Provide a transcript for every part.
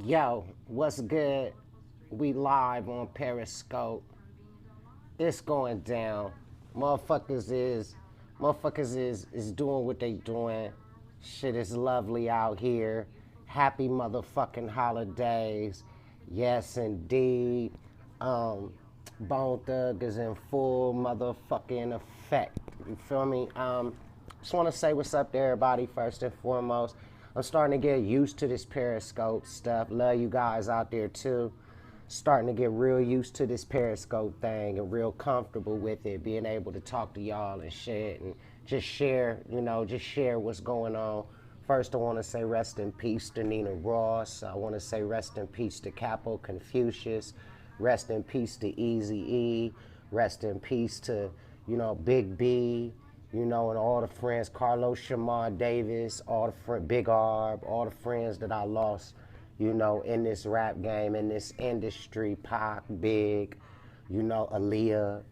Yo, what's good? We live on Periscope. It's going down. Motherfuckers is motherfuckers is doing what they doing. Shit is lovely out here. Happy motherfucking holidays. Yes indeed. Um Bone Thug is in full motherfucking effect. You feel me? Just want to say what's up to everybody first and foremost. I'm starting to get used to this Periscope stuff. Love you guys out there too. Starting to get real used to this Periscope thing and real comfortable with it, being able to talk to y'all and shit and just share, just share what's going on. First, I want to say rest in peace to Nina Ross. I want to say rest in peace to Capo Confucius. Rest in peace to Easy E. Rest in peace to, Big B, and all the friends, Carlos Shamar Davis, all the Big Arb, all the friends that I lost, in this rap game, in this industry, Pac, Big, Aaliyah,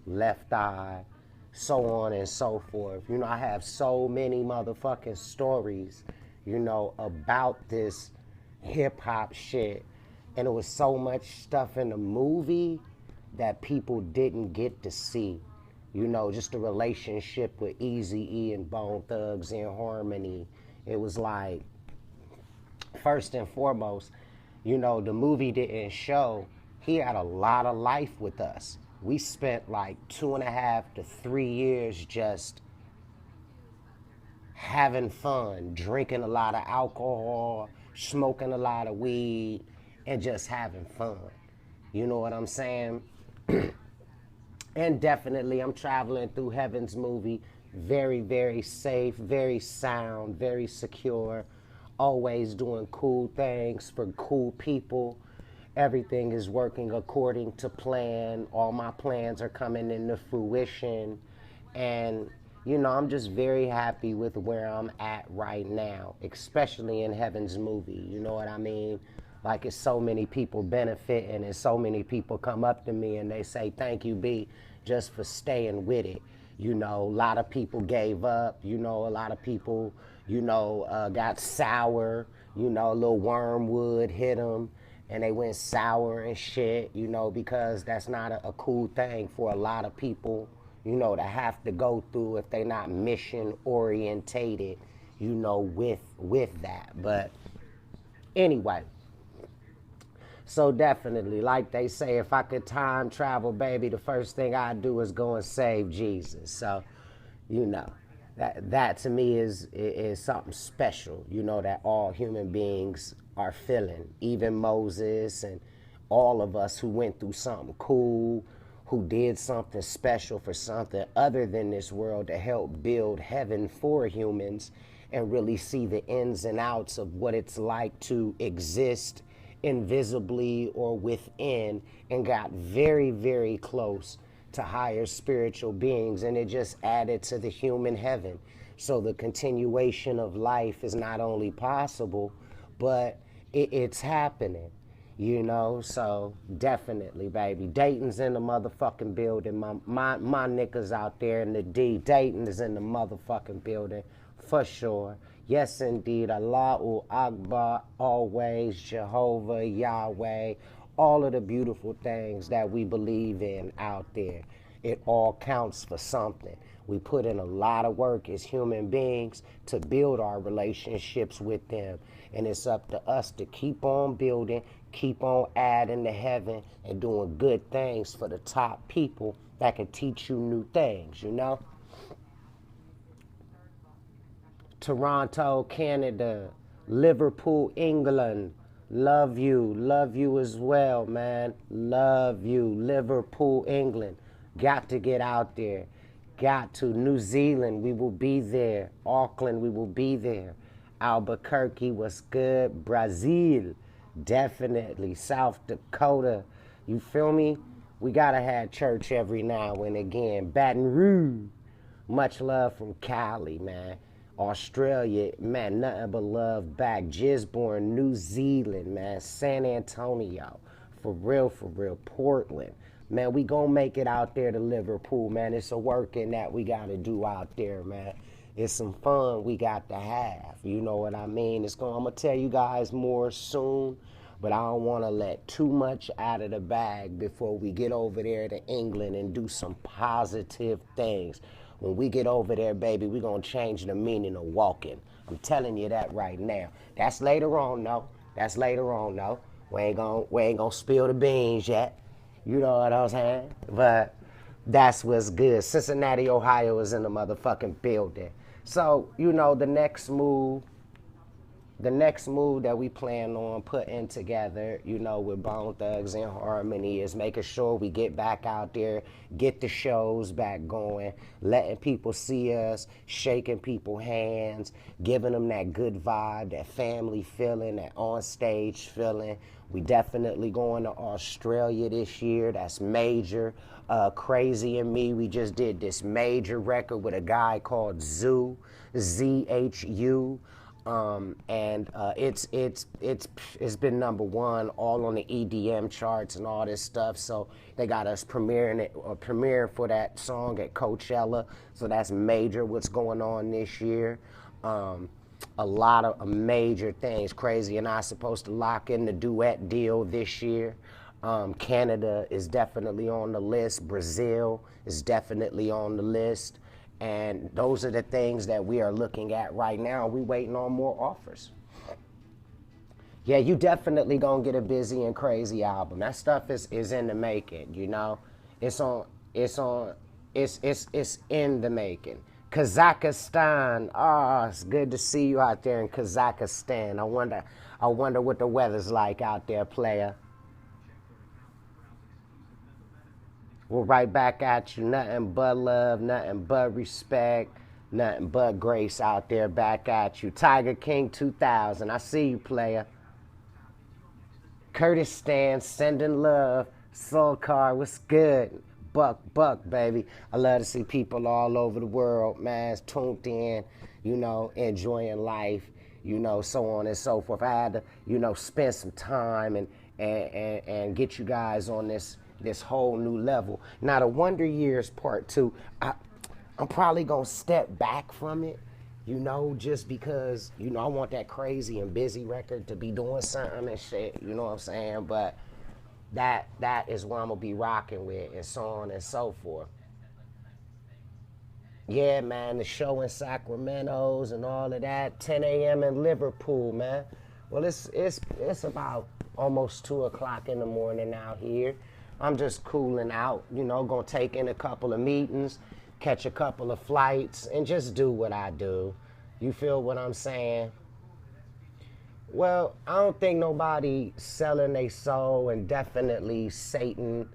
Left Eye, so on and so forth. I have so many motherfucking stories, about this hip hop shit. And it was so much stuff in the movie that people didn't get to see. Just the relationship with Eazy-E and Bone Thugs in Harmony. It was like, first and foremost, the movie didn't show he had a lot of life with us. We spent like 2.5 to 3 years just having fun, drinking a lot of alcohol, smoking a lot of weed, and just having fun. You know what I'm saying? And definitely, I'm traveling through Heaven's movie, very, very safe, very sound, very secure, always doing cool things for cool people. Everything is working according to plan. All my plans are coming into fruition. And, I'm just very happy with where I'm at right now, especially in Heaven's movie. You know what I mean? Like, it's so many people benefiting and so many people come up to me and they say, thank you, B, just for staying with it. A lot of people gave up. A lot of people, got sour. A little wormwood hit them and they went sour and shit, because that's not a cool thing for a lot of people, to have to go through if they're not mission orientated, with that. But anyway. So definitely, like they say, if I could time travel, baby, the first thing I'd do is go and save Jesus. So, that to me is something special, that all human beings are feeling. Even Moses and all of us who went through something cool, who did something special for something other than this world to help build heaven for humans and really see the ins and outs of what it's like to exist invisibly or within, and got very, very close to higher spiritual beings, and it just added to the human heaven. So the continuation of life is not only possible, but it's happening. So definitely, baby. Dayton's in the motherfucking building. My niggas out there in the D. Dayton is in the motherfucking building, for sure. Yes, indeed. Allahu Akbar, always, Jehovah, Yahweh, all of the beautiful things that we believe in out there. It all counts for something. We put in a lot of work as human beings to build our relationships with them. And it's up to us to keep on building, keep on adding to heaven, and doing good things for the top people that can teach you new things, Toronto, Canada, Liverpool, England. Love you as well, man. Love you, Liverpool, England. Got to get out there. Got to. New Zealand, we will be there. Auckland, we will be there. Albuquerque, what's good? Brazil, definitely. South Dakota, you feel me? We gotta have church every now and again. Baton Rouge, much love from Cali, man. Australia, man, nothing but love back. Gisborne, New Zealand, man. San Antonio, for real, for real. Portland, man, we gonna make it out there to Liverpool, man. It's a working that we gotta do out there, man. It's some fun we got to have. You know what I mean? I'm gonna tell you guys more soon, but I don't want to let too much out of the bag before we get over there to England and do some positive things. When we get over there, baby, we're gonna change the meaning of walking. I'm telling you that right now. That's later on, though. That's later on, though. We ain't gonna spill the beans yet. You know what I'm saying? But that's what's good. Cincinnati, Ohio is in the motherfucking building. So, you know, the next move that we plan on putting together, you know, with Bone Thugs and Harmony is making sure we get back out there, get the shows back going, letting people see us, shaking people's hands, giving them that good vibe, that family feeling, that on-stage feeling. We definitely going to Australia this year. That's major. Crazy and Me, we just did this major record with a guy called Zoo, Z-H-U. And it's been #1 all on the EDM charts and all this stuff. So they got us premiering for that song at Coachella. So that's major. What's going on this year? A lot of major things. Crazy and I supposed to lock in the duet deal this year. Canada is definitely on the list. Brazil is definitely on the list. And those are the things that we are looking at right now. We waiting on more offers. Yeah, you definitely gonna get a Bizzy and Crazy album. That stuff is in the making, you know. It's in the making. Kazakhstan. Oh, it's good to see you out there in Kazakhstan. I wonder what the weather's like out there, player. We're right back at you. Nothing but love, nothing but respect, nothing but grace out there back at you. Tiger King 2000. I see you, player. Kurdistan, sending love. Soul Car, what's good? Buck, baby. I love to see people all over the world, man, tuned in, you know, enjoying life, you know, so on and so forth. I had to, you know, spend some time and get you guys on this whole new level. Now, the Wonder Years Part 2, I'm probably going to step back from it, you know, just because, you know, I want that Crazy and Bizzy record to be doing something and shit, you know what I'm saying? But that is what I'm going to be rocking with and so on and so forth. Yeah, man, the show in Sacramento's and all of that, 10 a.m. in Liverpool, man. Well, it's about almost 2 o'clock in the morning out here. I'm just cooling out, you know, gonna take in a couple of meetings, catch a couple of flights, and just do what I do. You feel what I'm saying? Well, I don't think nobody selling their soul, and definitely Satan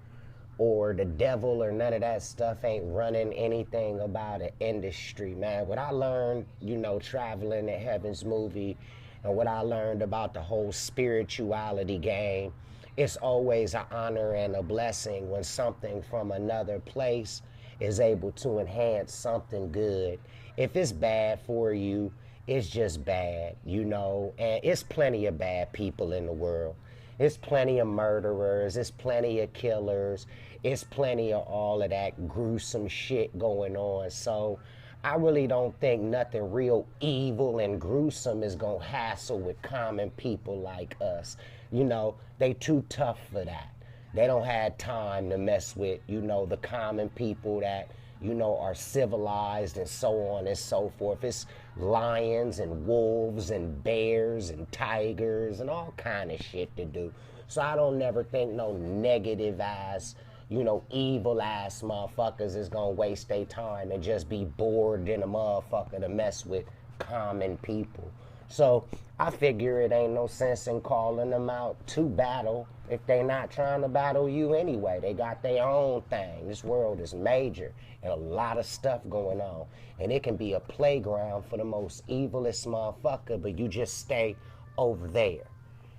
or the devil or none of that stuff ain't running anything about an industry, man. What I learned, you know, traveling the Heaven's movie, and what I learned about the whole spirituality game, it's always an honor and a blessing when something from another place is able to enhance something good. If it's bad for you, it's just bad, you know, and it's plenty of bad people in the world. It's plenty of murderers, it's plenty of killers, it's plenty of all of that gruesome shit going on. So I really don't think nothing real evil and gruesome is gonna hassle with common people like us. You know, they too tough for that. They don't have time to mess with, you know, the common people that, you know, are civilized and so on and so forth. It's lions and wolves and bears and tigers and all kind of shit to do. So I don't never think no negative ass, you know, evil ass motherfuckers is gonna waste their time and just be bored in a motherfucker to mess with common people. So I figure it ain't no sense in calling them out to battle if they not trying to battle you anyway. They got their own thing. This world is major and a lot of stuff going on. And it can be a playground for the most evilest motherfucker, but you just stay over there.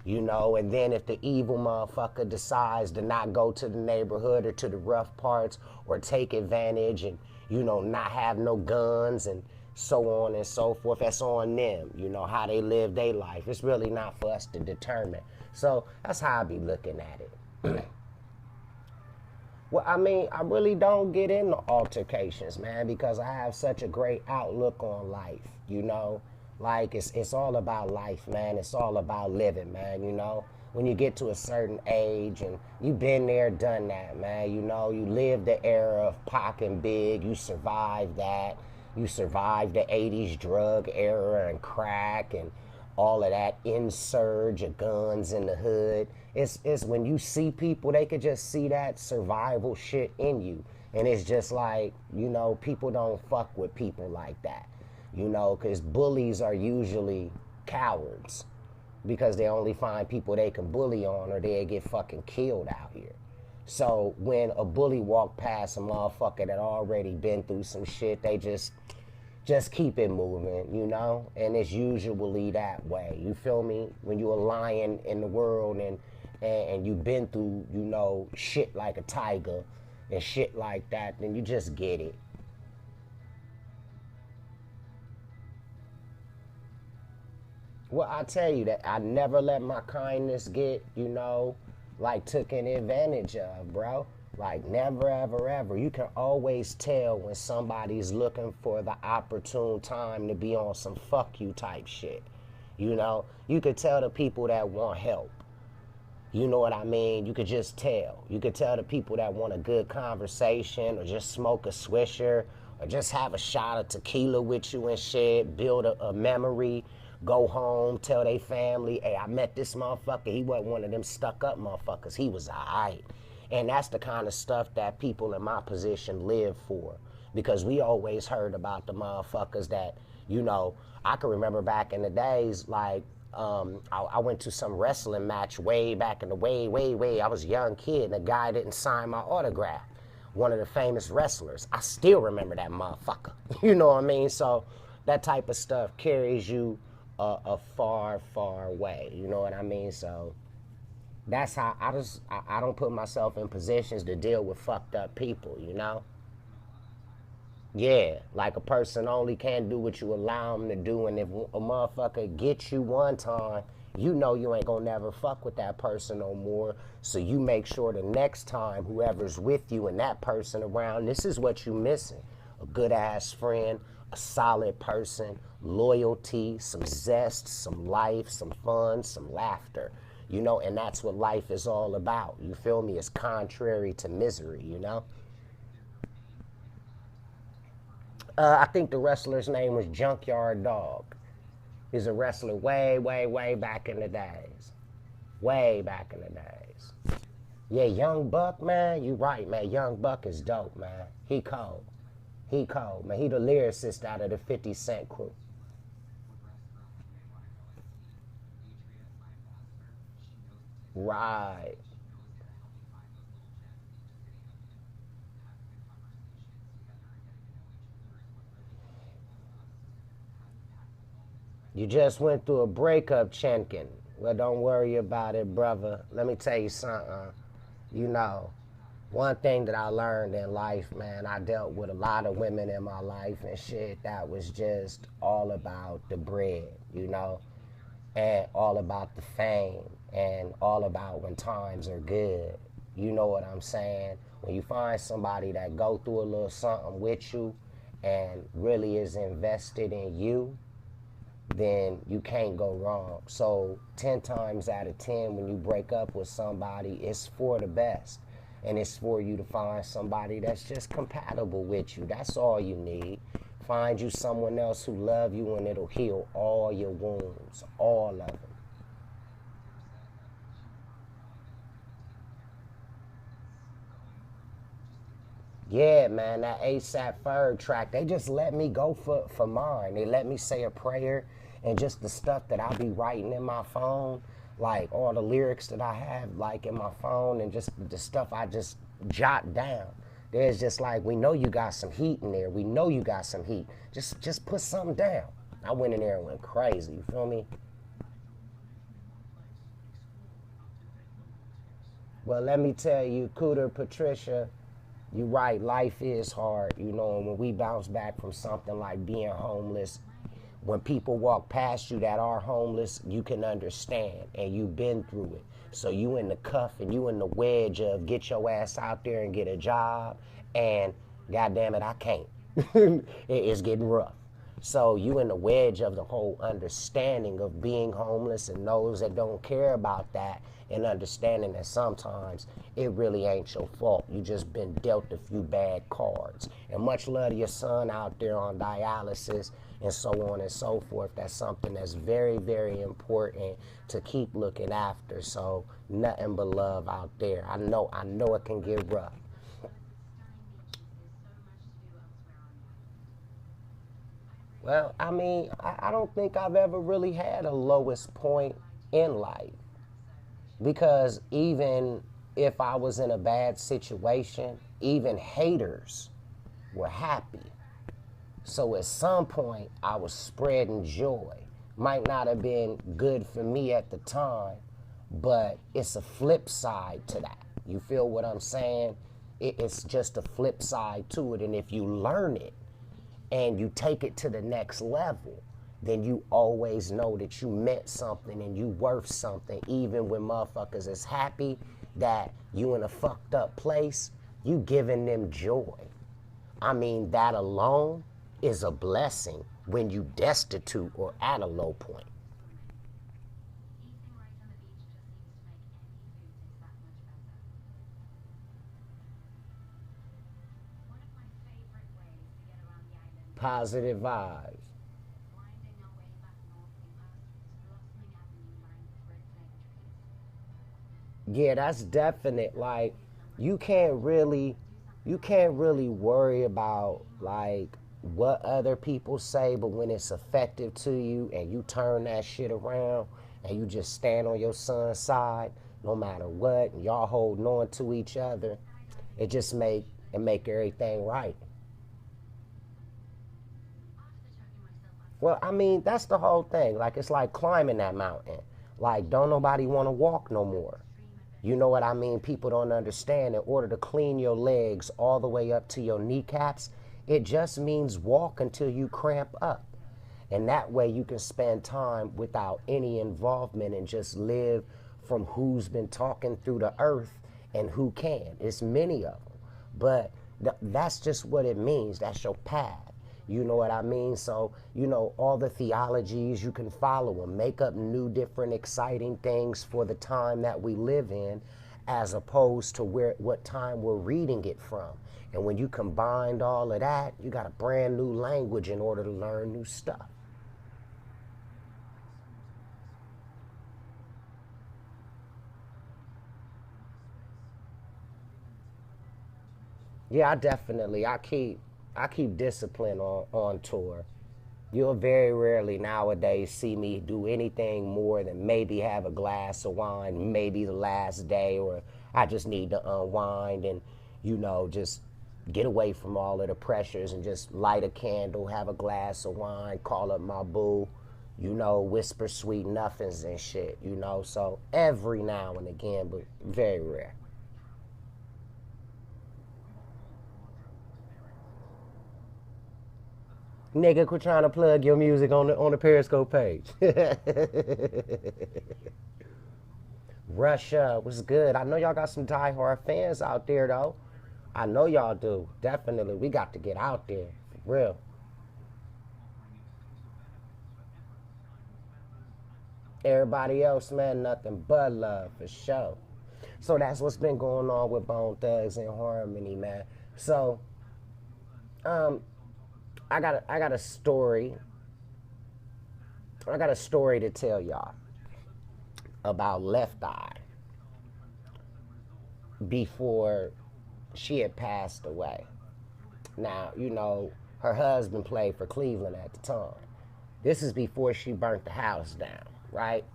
You know, and then if the evil motherfucker decides to not go to the neighborhood or to the rough parts or take advantage and, you know, not have no guns and so on and so forth, that's on them, you know, how they live their life. It's really not for us to determine. So that's how I be looking at it. Well, I mean, I really don't get into altercations, man, because I have such a great outlook on life, you know? Like, it's all about life, man. It's all about living, man, you know? When you get to a certain age and you've been there, done that, man, you know? You lived the era of Pac and Big. You survived that. You survived the 80s drug era and crack and all of that insurge of guns in the hood. It's when you see people, they could just see that survival shit in you. And it's just like, you know, people don't fuck with people like that, you know, because bullies are usually cowards because they only find people they can bully on or they get fucking killed out here. So when a bully walk past a motherfucker that already been through some shit, they just keep it moving, you know? And it's usually that way. You feel me? When you're a lion in the world and you've been through, you know, shit like a tiger and shit like that, then you just get it. Well, I tell you that I never let my kindness get, you know, like taken advantage of, bro. Like never, ever, ever. You can always tell when somebody's looking for the opportune time to be on some fuck you type shit. You know, you could tell the people that want help. You know what I mean? You could just tell. You could tell the people that want a good conversation or just smoke a swisher or just have a shot of tequila with you and shit, build a memory, go home, tell their family, hey, I met this motherfucker. He wasn't one of them stuck up motherfuckers. He was all right. And that's the kind of stuff that people in my position live for. Because we always heard about the motherfuckers that, you know, I can remember back in the days, like, I went to some wrestling match way back in the way. I was a young kid, and the guy didn't sign my autograph. One of the famous wrestlers. I still remember that motherfucker. You know what I mean? So that type of stuff carries you a far, far way. You know what I mean? So that's how I don't put myself in positions to deal with fucked up people, you know? Yeah, like a person only can do what you allow them to do, and if a motherfucker gets you one time, you know you ain't gonna never fuck with that person no more. So you make sure the next time whoever's with you and that person around, this is what you missing. A good ass friend, a solid person, loyalty, some zest, some life, some fun, some laughter. You know, and that's what life is all about. You feel me? It's contrary to misery, you know? I think the wrestler's name was Junkyard Dog. He's a wrestler way, way, way back in the days. Way back in the days. Yeah, Young Buck, man, you right, man. Young Buck is dope, man. He cold. He cold, man. He the lyricist out of the 50 Cent crew. Right. You just went through a breakup, Chenkin. Well, don't worry about it, brother. Let me tell you something. You know, one thing that I learned in life, man, I dealt with a lot of women in my life and shit that was just all about the bread, you know, and all about the fame and all about when times are good. You know what I'm saying? When you find somebody that go through a little something with you and really is invested in you, then you can't go wrong. So 10 times out of 10, when you break up with somebody, it's for the best. And it's for you to find somebody that's just compatible with you. That's all you need. Find you someone else who love you and it'll heal all your wounds, all of them. Yeah, man, that ASAP Ferg track, they just let me go for mine. They let me say a prayer and just the stuff that I'll be writing in my phone, like all the lyrics that I have like in my phone and just the stuff I just jot down. There's just like, we know you got some heat in there. We know you got some heat. Just put something down. I went in there and went crazy, you feel me? Well, let me tell you, Cooter Patricia, you right, life is hard, you know, and when we bounce back from something like being homeless, When people walk past you that are homeless, you can understand, and you've been through it. So you in the cuff and you in the wedge of get your ass out there and get a job, and goddamn it, I can't. It's getting rough. So you in the wedge of the whole understanding of being homeless, and those that don't care about that, and understanding that sometimes it really ain't your fault. You just been dealt a few bad cards. And much love to your son out there on dialysis and so on and so forth. That's something that's very, very important to keep looking after. So nothing but love out there. I know it can get rough. Well, I mean, I don't think I've ever really had a lowest point in life, because even if I was in a bad situation, even haters were happy. So at some point, I was spreading joy. Might not have been good for me at the time, but it's a flip side to that. You feel what I'm saying? It's just a flip side to it. And if you learn it and you take it to the next level, then you always know that you meant something and you worth something. Even when motherfuckers is happy that you in a fucked up place, you giving them joy. I mean, that alone is a blessing when you destitute or at a low point. Positive vibes. Yeah, that's definite. Like, you can't really worry about like what other people say, but when it's effective to you and you turn that shit around and you just stand on your son's side no matter what, and y'all holding on to each other, it just make everything right. Well, I mean, that's the whole thing. Like, it's like climbing that mountain. Like, don't nobody want to walk no more. You know what I mean? People don't understand. In order to clean your legs all the way up to your kneecaps, it just means walk until you cramp up. And that way you can spend time without any involvement and just live from who's been talking through the earth and who can. It's many of them. But that's just what it means. That's your path. You know what I mean? So, all the theologies, you can follow them. Make up new, different, exciting things for the time that we live in, as opposed to what time we're reading it from. And when you combined all of that, you got a brand new language in order to learn new stuff. Yeah, I keep discipline on tour. You'll very rarely nowadays see me do anything more than maybe have a glass of wine, maybe the last day, or I just need to unwind and, just get away from all of the pressures and just light a candle, have a glass of wine, call up my boo, whisper sweet nothings and shit. So every now and again, but very rare. Nigga, quit trying to plug your music on the Periscope page. Russia was good. I know y'all got some diehard fans out there though. I know y'all do. Definitely. We got to get out there. For real. Everybody else, man, nothing but love for sure. So that's what's been going on with Bone Thugs and Harmony, man. So, um, I got a story. I got a story to tell y'all about Left Eye before she had passed away. Now, her husband played for Cleveland at the time. This is before she burnt the house down, right?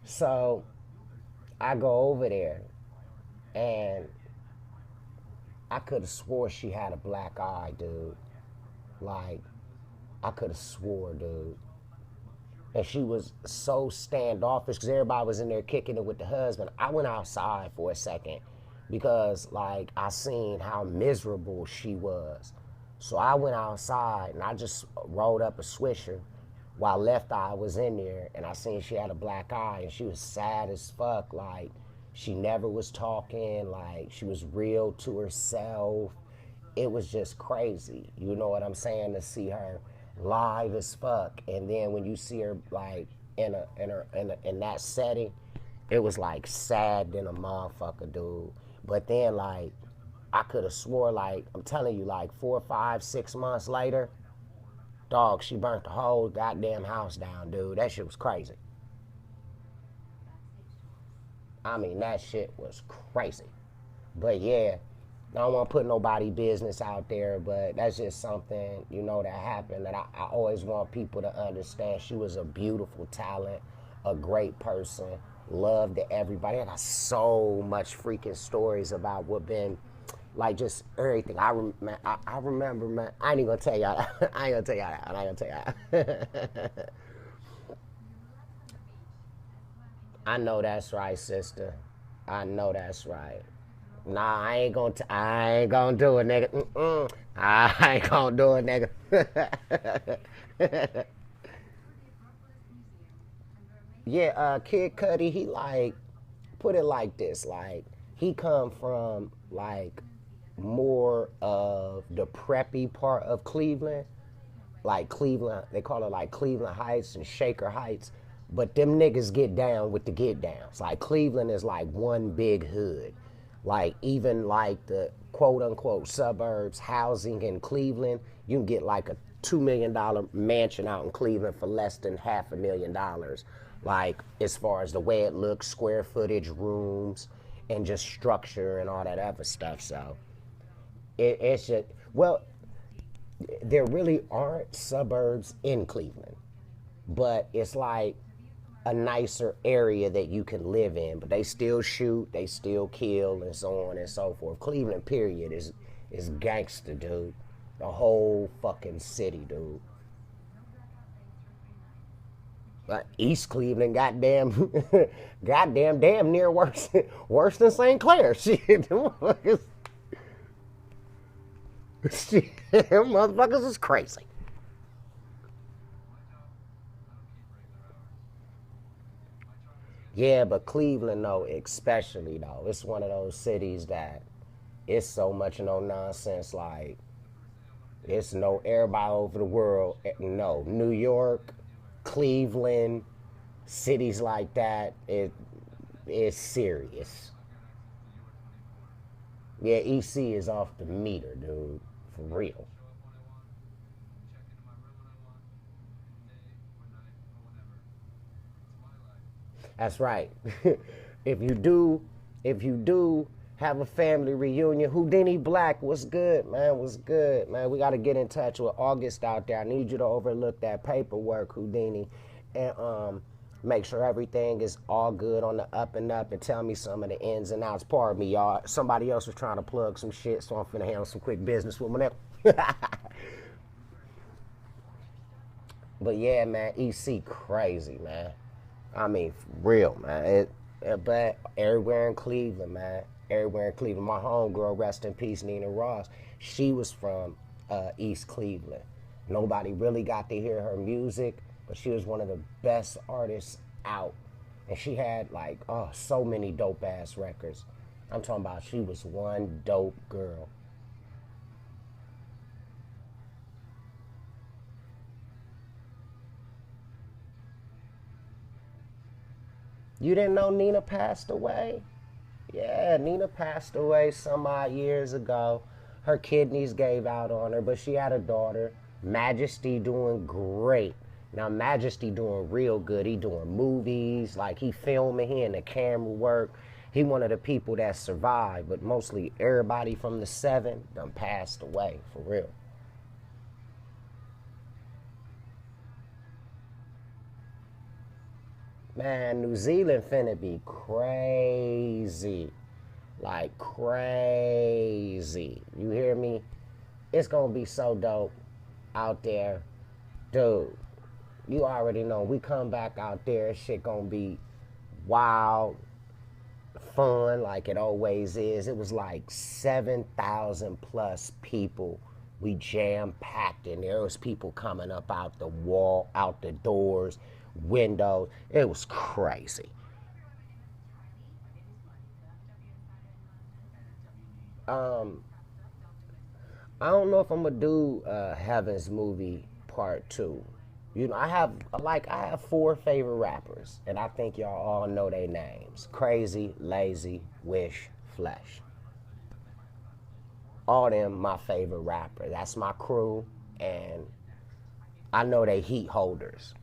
So I go over there, and I could have swore she had a black eye, dude. Like, I could have swore, dude. And she was so standoffish because everybody was in there kicking it with the husband. I went outside for a second because, like, I seen how miserable she was. So I went outside and I just rolled up a swisher While Left Eye was in there, and I seen she had a black eye, and she was sad as fuck. Like, she never was talking. Like, she was real to herself. It was just crazy. You know what I'm saying? To see her live as fuck, and then when you see her like in that setting, it was like sad than a motherfucker, dude. But then like I could have swore, like I'm telling you, like 4, 5, 6 months later, dog, she burnt the whole goddamn house down, dude. That shit was crazy. I mean, that shit was crazy. But yeah, I don't want to put nobody business out there, but that's just something, you know, that happened that I always want people to understand. She was a beautiful talent, a great person, loved everybody. I got so much freaking stories about what been like just everything. I remember, man. I ain't even gonna tell y'all that. I ain't gonna tell y'all that. I ain't gonna tell y'all that. I know that's right, sister. I know that's right. Nah, I ain't gonna do it, nigga. I ain't gonna do it, nigga. Yeah, Kid Cudi, he like, put it like this, like, he come from like more of the preppy part of Cleveland, like Cleveland, they call it like Cleveland Heights and Shaker Heights, but them niggas get down with the get downs. Like Cleveland is like one big hood. Like even like the quote unquote suburbs housing in Cleveland, you can get like a $2 million mansion out in Cleveland for less than $500,000. Like as far as the way it looks, square footage, rooms, and just structure and all that other stuff. So it's just, well, there really aren't suburbs in Cleveland, but it's like a nicer area that you can live in. But they still shoot, they still kill, and so on and so forth. Cleveland, period, is gangster, dude. The whole fucking city, dude. East Cleveland, goddamn, goddamn, damn near worse, worse than St. Clair. Shit, them motherfuckers, shit, them motherfuckers is crazy. Yeah, but Cleveland, though, especially though, it's one of those cities that it's so much no nonsense. Like it's no everybody over the world. No, New York, Cleveland, cities like that. It's serious. Yeah, EC is off the meter, dude, for real. That's right. if you do, if you do have a family reunion, Houdini Black, what's good, man? What's good, man? We got to get in touch with August out there. I need you to overlook that paperwork, Houdini, and make sure everything is all good on the up and up, and tell me some of the ins and outs. Pardon me, y'all. Somebody else was trying to plug some shit, so I'm finna handle some quick business with my nigga. But yeah, man, EC crazy, man. I mean, for real, man. But everywhere in Cleveland, man. Everywhere in Cleveland. My homegirl, rest in peace, Nina Ross. She was from East Cleveland. Nobody really got to hear her music, but she was one of the best artists out. And she had like, oh, so many dope ass records. I'm talking about she was one dope girl. You didn't know Nina passed away? Yeah, Nina passed away some odd years ago. Her kidneys gave out on her, but she had a daughter. Majesty doing great. Now Majesty doing real good. He doing movies, like he filming, he in the camera work. He one of the people that survived, but mostly everybody from the seven done passed away, for real. Man, New Zealand finna be crazy. Like crazy. You hear me? It's gonna be so dope out there. Dude, you already know we come back out there, shit gonna be wild, fun like it always is. It was like 7,000 plus people We jam packed, and there was people coming up out the wall, out the doors, windows. It was crazy. Um, I don't know if I'm gonna do Heaven's Movie Part Two. You know, I have four favorite rappers, and I think y'all all know their names: Crazy, Lazy, Wish, Flesh. All them my favorite rapper. That's my crew, and I know they heat holders.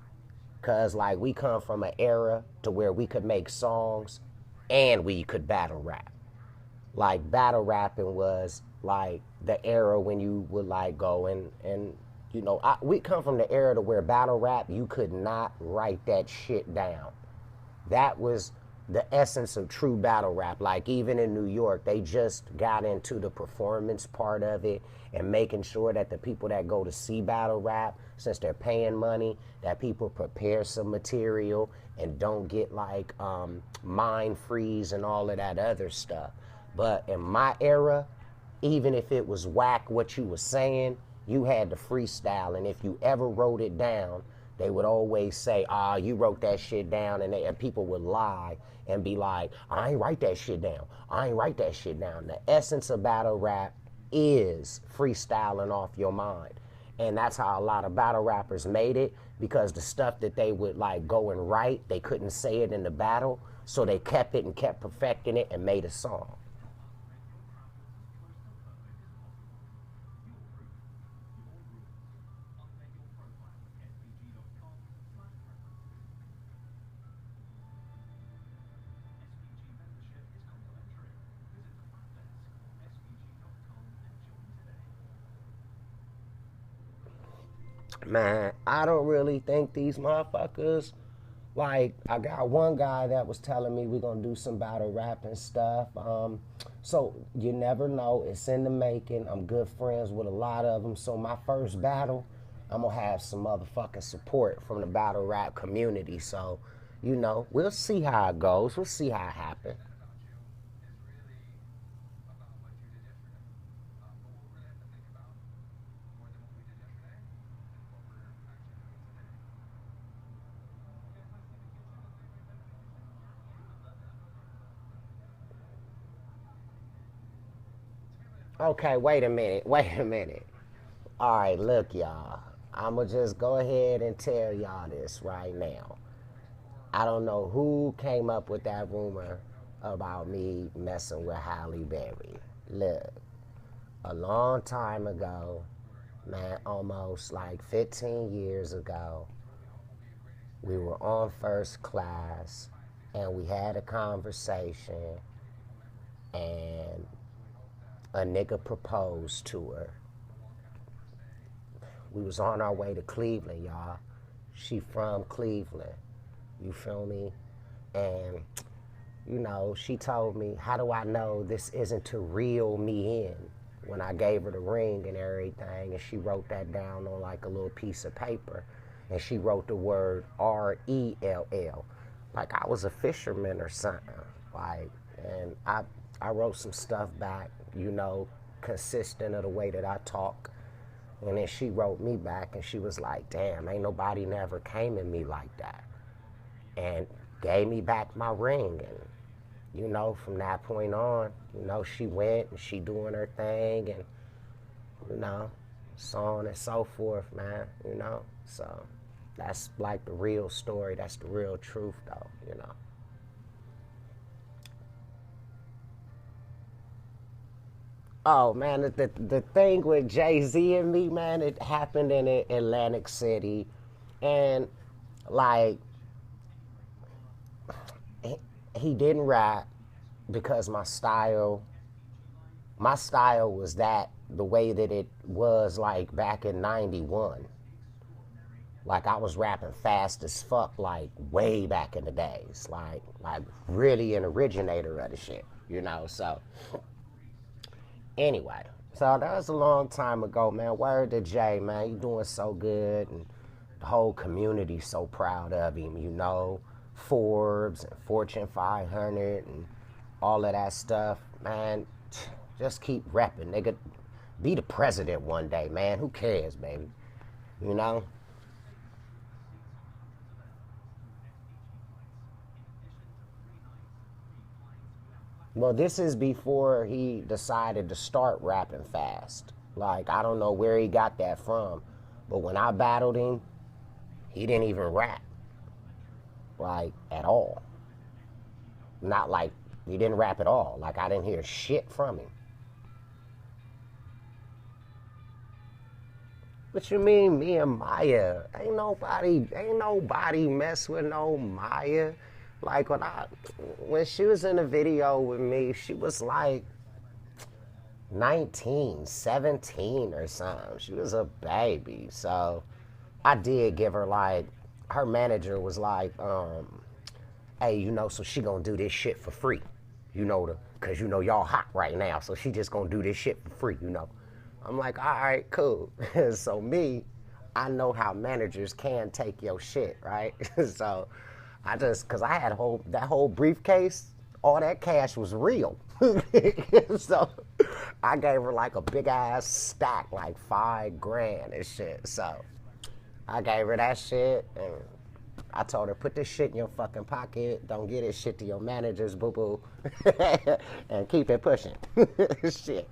Cause like we come from an era to where we could make songs and we could battle rap. Like battle rapping was like the era when you would like go and you know, we come from the era to where battle rap you could not write that shit down. That was the essence of true battle rap. Like even in New York, they just got into the performance part of it and making sure that the people that go to see battle rap, since they're paying money, that people prepare some material and don't get like mind freeze and all of that other stuff. But in my era, even if it was whack what you were saying, you had to freestyle. And if you ever wrote it down, they would always say, you wrote that shit down. And people would lie and be like, I ain't write that shit down. I ain't write that shit down. The essence of battle rap is freestyling off your mind. And that's how a lot of battle rappers made it, because the stuff that they would like go and write, they couldn't say it in the battle. So they kept it and kept perfecting it and made a song. Man, I don't really think these motherfuckers, like, I got one guy that was telling me we're gonna do some battle rap and stuff. So you never know. It's in the making. I'm good friends with a lot of them. So my first battle, I'm gonna have some motherfucking support from the battle rap community. So, you know, we'll see how it goes. We'll see how it happens. Okay, wait a minute. Wait a minute. All right, look, y'all. I'm going to just go ahead and tell y'all this right now. I don't know who came up with that rumor about me messing with Halle Berry. Look, a long time ago, man, almost like 15 years ago, we were on first class and we had a conversation, and a nigga proposed to her. We was on our way to Cleveland, y'all. She from Cleveland. You feel me? And, you know, she told me, how do I know this isn't to reel me in? When I gave her the ring and everything, and she wrote that down on like a little piece of paper. And she wrote the word RELL. Like I was a fisherman or something. Like, and I wrote some stuff back, you know, consistent of the way that I talk. And then she wrote me back and she was like, damn, ain't nobody never came at me like that. And gave me back my ring. And, you know, from that point on, you know, she went and she doing her thing and, you know, so on and so forth, man, you know. So that's like the real story. That's the real truth, though, you know. Oh man, the thing with Jay Z and me, man, it happened in Atlantic City, and like he, he didn't rap because my style was that the way that it was like back in '91. Like I was rapping fast as fuck, like way back in the days, like really an originator of the shit, you know. So anyway, so that was a long time ago, man. Word to Jay, man. You doing so good, and the whole community so proud of him, you know. Forbes and Fortune 500 and all of that stuff, man. Just keep repping, nigga. Be the president one day, man. Who cares, baby? You know? Well, this is before he decided to start rapping fast. Like, I don't know where he got that from, but when I battled him, he didn't even rap, like, at all. Not like, he didn't rap at all. Like, I didn't hear shit from him. What you mean, me and Maya? Ain't nobody mess with no Maya. Like when she was in the video with me, she was like 19, 17 or something. She was a baby. So I did give her like, her manager was like, hey, so she gonna do this shit for free. Cause y'all hot right now. So she just gonna do this shit for free. I'm like, all right, cool. So I know how managers can take your shit, right? So cause I had that whole briefcase, all that cash was real. So I gave her like a big ass stack, like $5,000 and shit. So I gave her that shit and I told her, put this shit in your fucking pocket. Don't get this shit to your managers, boo boo. And keep it pushing. Shit.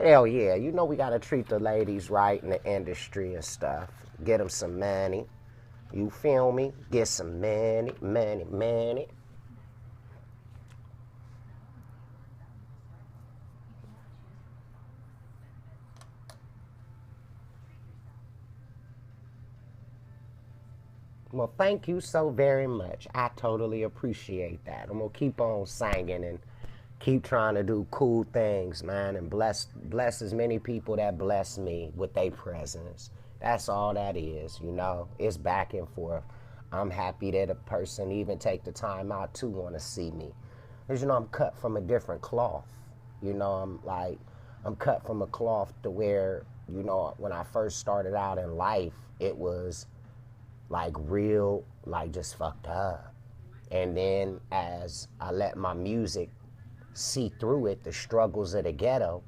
Hell yeah, we gotta treat the ladies right in the industry and stuff. Get them some money. You feel me? Get some money, money, money. Well, thank you so very much. I totally appreciate that. I'm gonna keep on singing and keep trying to do cool things, man, and bless as many people that bless me with their presence. That's all that is. It's back and forth. I'm happy that a person even take the time out to want to see me. Because, I'm cut from a different cloth. I'm cut from a cloth to where, when I first started out in life, it was like real, like just fucked up. And then as I let my music see through it, the struggles of the ghetto,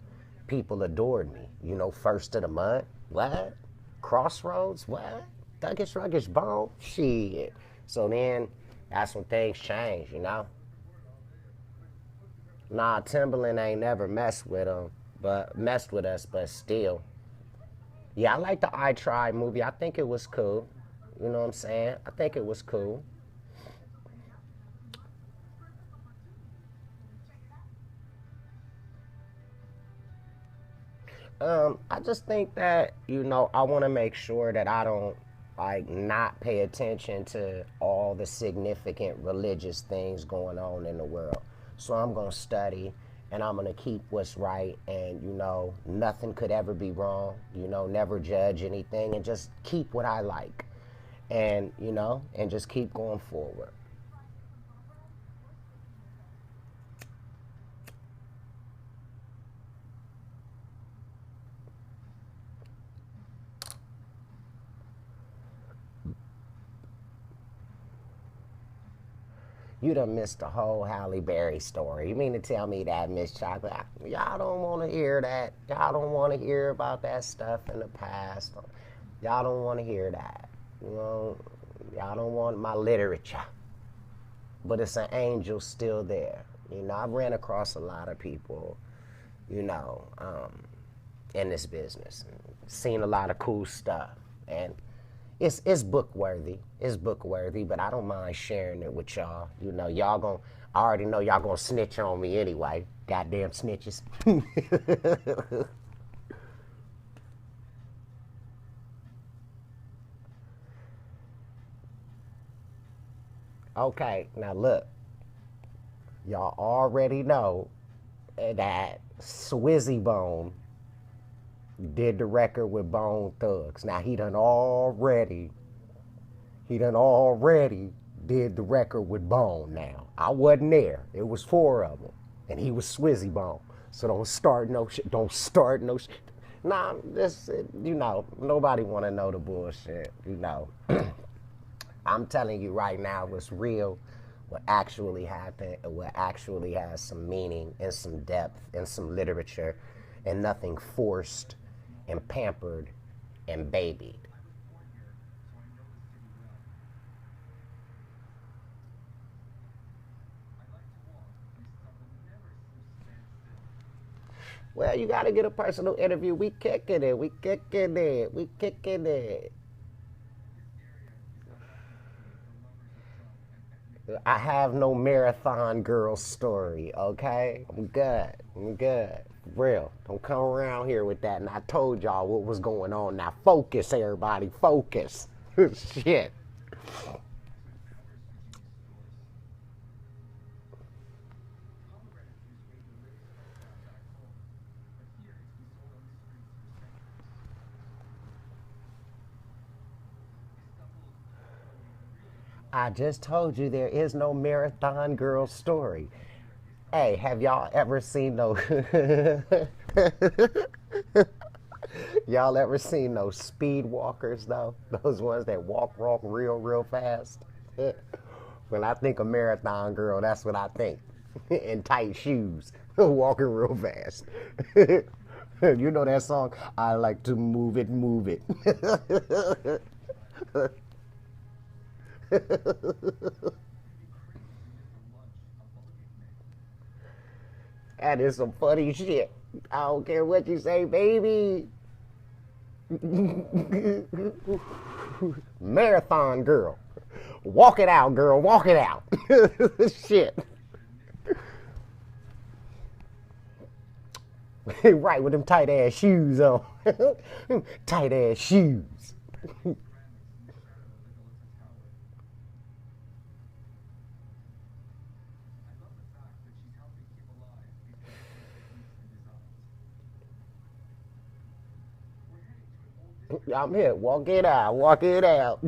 people adored me. First of the month, what? Crossroads, what? Thuggish Bone, shit. So then that's when things change. Nah, Timberland ain't never messed with us, but still. Yeah, I like the I Tried movie. I think it was cool. You know what I'm saying? I think it was cool. I just think that, I want to make sure that I don't, like, not pay attention to all the significant religious things going on in the world. So I'm going to study and I'm going to keep what's right. And, nothing could ever be wrong. Never judge anything and just keep what I like. And, and just keep going forward. You done missed the whole Halle Berry story. You mean to tell me that, Miss Chocolate? Y'all don't want to hear that. Y'all don't want to hear about that stuff in the past. Y'all don't want to hear that. Y'all don't want my literature. But it's an angel still there. I've ran across a lot of people, in this business. Seen a lot of cool stuff. And it's book worthy. It's book worthy, but I don't mind sharing it with y'all. I already know y'all gonna snitch on me anyway. Goddamn snitches. Okay, now look. Y'all already know that Swizzy Bone did the record with Bone Thugs. Now he done already did the record with Bone now. I wasn't there. It was four of them. And he was Swizzy Bone. So don't start no shit. Don't start no shit. Nah, nobody want to know the bullshit. I'm telling you right now what's real, what actually happened, and what actually has some meaning and some depth and some literature and nothing forced and pampered and babied. Well, you gotta get a personal interview. We kicking it. We kicking it. We kicking it. I have no marathon girl story, okay? I'm good. I'm good. Real. Don't come around here with that. And I told y'all what was going on. Now focus, everybody. Focus. Shit. I just told you there is no marathon girl story. Hey, have y'all ever seen those? Y'all ever seen those speed walkers though? Those ones that walk real fast. When I think of marathon girl, that's what I think. In tight shoes, walking real fast. You know that song? I like to move it, move it. That is some funny shit. I don't care what you say, baby. Marathon girl. Walk it out, girl. Walk it out. Shit. Right, with them tight ass shoes on. Tight ass shoes. I'm here. Walk it out. Walk it out.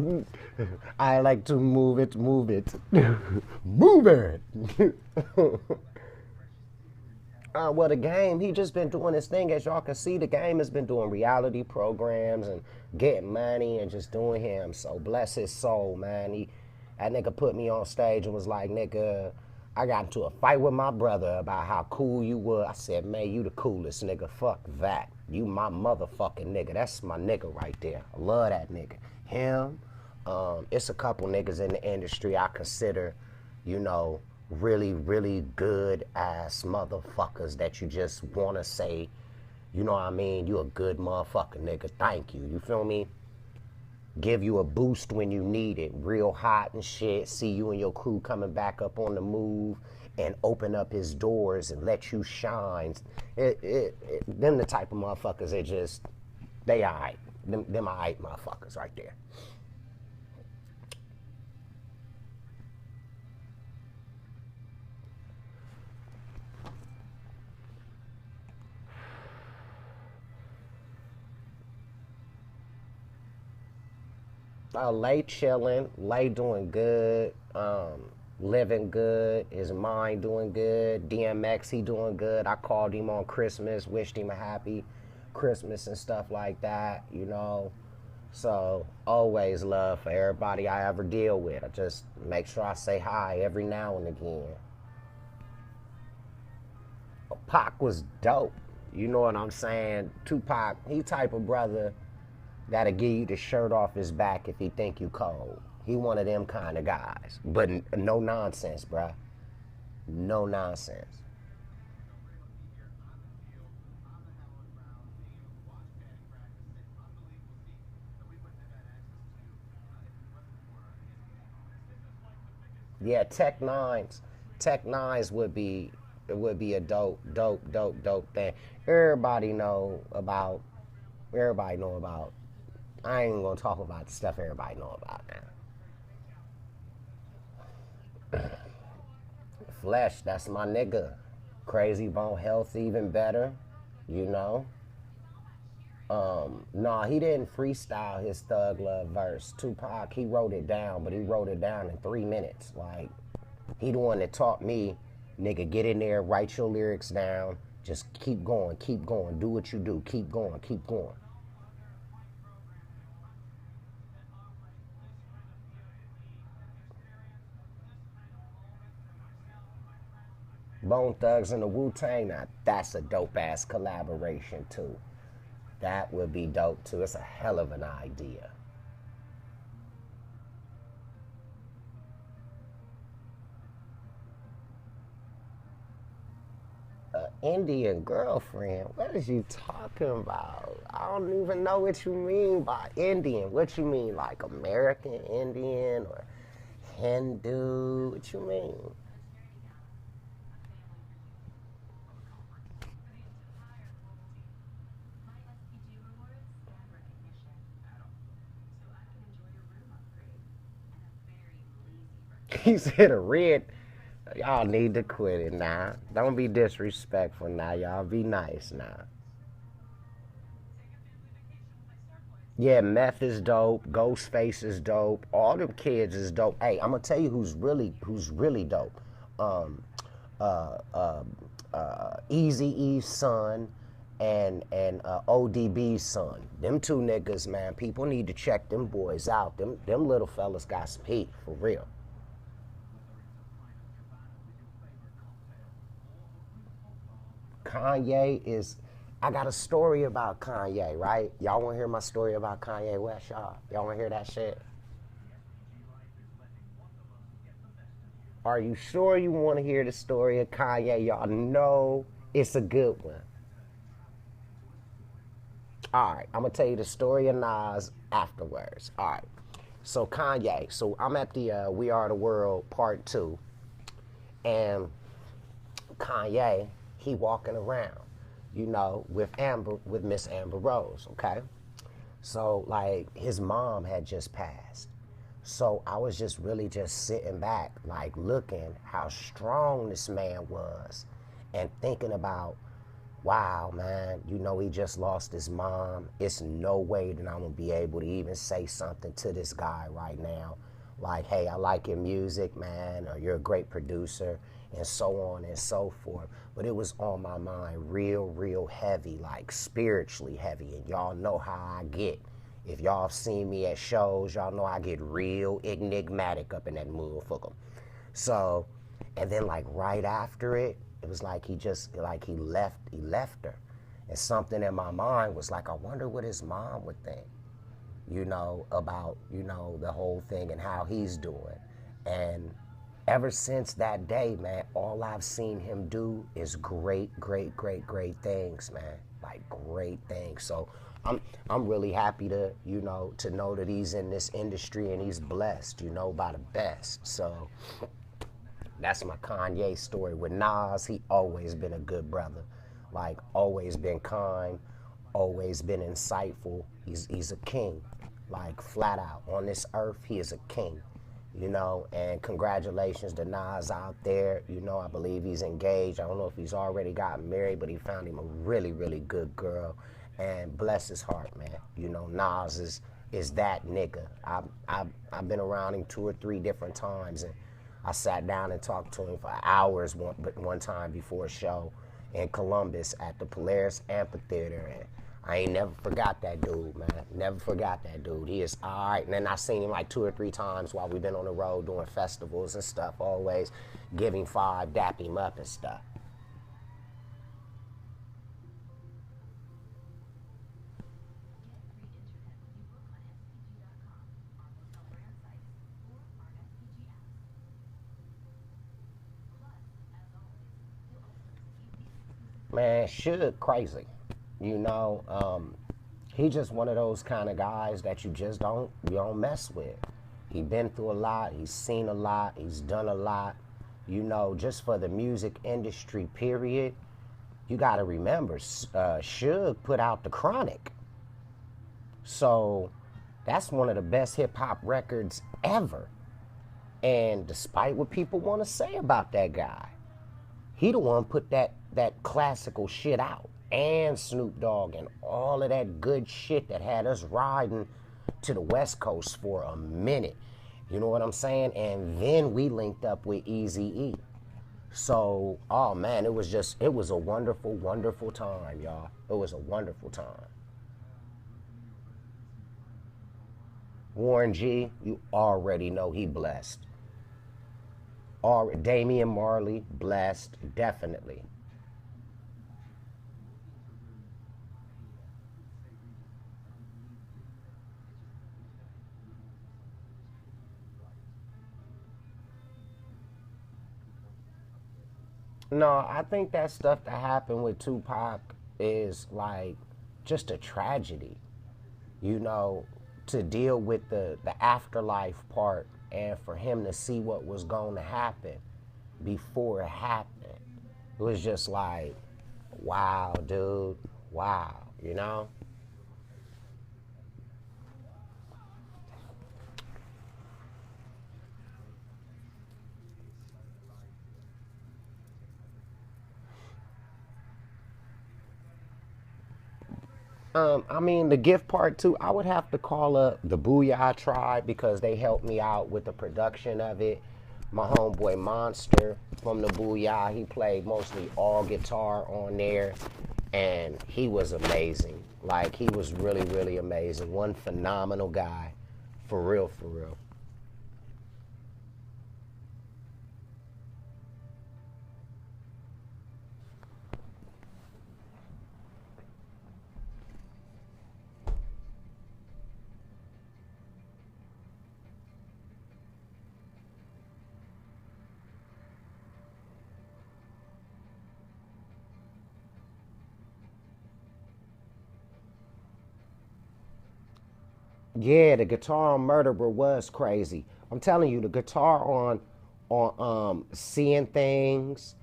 I like to move it, move it. Move it. Well, the game, he just been doing his thing. As y'all can see, the game has been doing reality programs and getting money and just doing him. So bless his soul, man. That nigga put me on stage and was like, nigga, I got into a fight with my brother about how cool you were. I said, man, you the coolest, nigga. Fuck that. You my motherfucking nigga. That's my nigga right there. I love that nigga. Him, it's a couple niggas in the industry I consider, you know, really good ass motherfuckers that you just want to say, you know what I mean? You a good motherfucker, nigga. Thank you. You feel me? Give you a boost when you need it. Real hot and shit. See you and your crew coming back up on the move and open up his doors and let you shine. Them the type of motherfuckers that just, they alright. Them alright motherfuckers right there. Lay chilling, Lay doing good, living good, his mind doing good. DMX, he doing good. I called him on Christmas, wished him a happy Christmas and stuff like that, you know. So always love for everybody I ever deal with. I just make sure I say hi every now and again. Pac was dope. You know what I'm saying? Tupac, he type of brother that'll give you the shirt off his back if he think you cold. He one of them kind of guys. But no nonsense, bruh. No nonsense. Yeah, Tech Nines would be a dope thing. Everybody know about everybody know about. I ain't gonna talk about the stuff everybody know about now. Flesh, that's my nigga. Crazy Bone Health even better, you know. Nah, he didn't freestyle his Thug Love verse. Tupac, he wrote it down, but he wrote it down in 3 minutes. Like, he the one that taught me, nigga, get in there, write your lyrics down, just keep going, do what you do, keep going, keep going. Bone Thugs and the Wu-Tang, now that's a dope-ass collaboration, too. That would be dope, too. It's a hell of an idea. Indian girlfriend? What is you talking about? I don't even know what you mean by Indian. What you mean, like American Indian or Hindu? What you mean? He said a red. Y'all need to quit it now. Don't be disrespectful now. Y'all be nice now. Yeah, Meth is dope. Ghostface is dope. All them kids is dope. Hey, I'm gonna tell you who's really dope. Um, uh, uh, Easy E's son and ODB's son. Them two niggas, man. People need to check them boys out. Them little fellas got some heat for real. Kanye is. I got a story about Kanye, right? Y'all want to hear my story about Kanye West, y'all? Y'all want to hear that shit? Are you sure you want to hear the story of Kanye? Y'all know it's a good one. All right, I'm gonna tell you the story of Nas afterwards. All right. So Kanye. So I'm at the We Are the World Part Two, and Kanye, he walking around, with Miss Amber Rose, okay? So like his mom had just passed. So I was just really just sitting back, like looking how strong this man was and thinking about, wow, man, he just lost his mom. It's no way that I'm gonna be able to even say something to this guy right now. Like, hey, I like your music, man, or you're a great producer, and so on and so forth. But it was on my mind real, real heavy, like spiritually heavy. And y'all know how I get. If y'all have seen me at shows, y'all know I get real enigmatic up in that motherfucker. So, and then like right after it, it was like he left her. And something in my mind was like, I wonder what his mom would think, about, the whole thing and how he's doing. And ever since that day, man, all I've seen him do is great, great, great, great things, man. Like great things. So I'm really happy to know that he's in this industry and he's blessed, by the best. So that's my Kanye story. With Nas, he always been a good brother. Like always been kind, always been insightful. He's a king. Like flat out. On this earth, he is a king. And congratulations to Nas out there. I believe he's engaged. I don't know if he's already gotten married, but he found him a really, really good girl. And bless his heart, man. Nas is that nigga. I've been around him two or three different times, and I sat down and talked to him for hours one time before a show in Columbus at the Polaris Amphitheater, and I ain't never forgot that dude, man. Never forgot that dude. He is all right. And then I seen him like two or three times while we've been on the road doing festivals and stuff, always give him five, dap him up and stuff. Man, Suge crazy. You know, he just one of those kind of guys that you don't mess with. He been through a lot. He's seen a lot. He's done a lot. Just for the music industry, period. You got to remember, Suge put out the Chronic, so that's one of the best hip hop records ever. And despite what people want to say about that guy, he the one put that classical shit out, and Snoop Dogg and all of that good shit that had us riding to the West Coast for a minute. You know what I'm saying? And then we linked up with Easy E. So, oh man, it was a wonderful, wonderful time, y'all. It was a wonderful time. Warren G, you already know he blessed. Or Damian Marley, blessed, definitely. No, I think that stuff that happened with Tupac is like just a tragedy, you know, to deal with the afterlife part and for him to see what was going to happen before it happened. It was just like, wow, dude, wow, you know? I mean, the gift part too, I would have to call up the Booyah Tribe because they helped me out with the production of it. My homeboy Monster from the Booyah, he played mostly all guitar on there, and he was amazing. Like, he was really, really amazing. One phenomenal guy. For real, for real. Yeah, the guitar on Murderer was crazy. I'm telling you, the guitar on Seeing Things,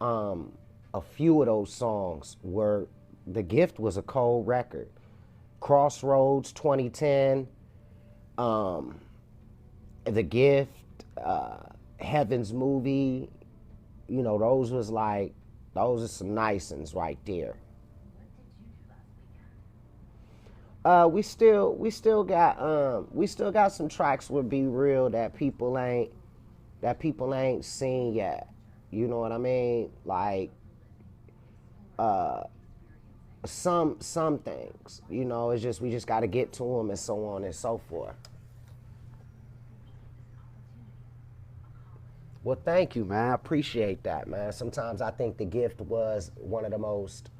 um, a few of those songs were the gift was a cold record. Crossroads 2010, um, the gift, Heaven's movie, you know, those are some nice ones right there. We still got some tracks with Be Real that people ain't seen yet. You know what I mean? Like some things, you know, it's just we just got to get to them and so on and so forth. Well, thank you, man. I appreciate that, man. Sometimes I think The Gift was one of the most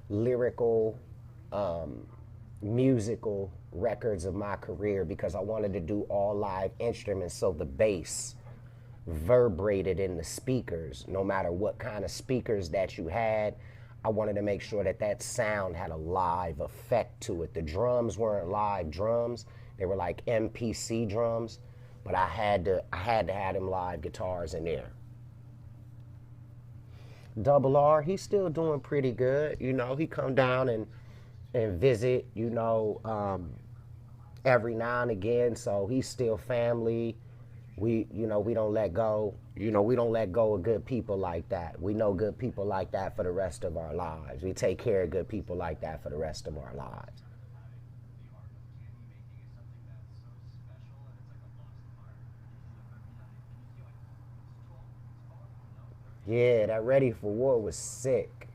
lyrical, um, musical records of my career because I wanted to do all live instruments, so the bass vibrated in the speakers, no matter what kind of speakers that you had. I wanted to make sure that that sound had a live effect to it. The drums weren't live drums; they were like MPC drums, but I had to have them live guitars in there. Double R, he's still doing pretty good. You know, he come down and visit. You know, every now and again. So he's still family. You know, we don't let go. You know, we don't let go of good people like that. We know good people like that for the rest of our lives. We take care of good people like that for the rest of our lives. Yeah, that Ready for War was sick.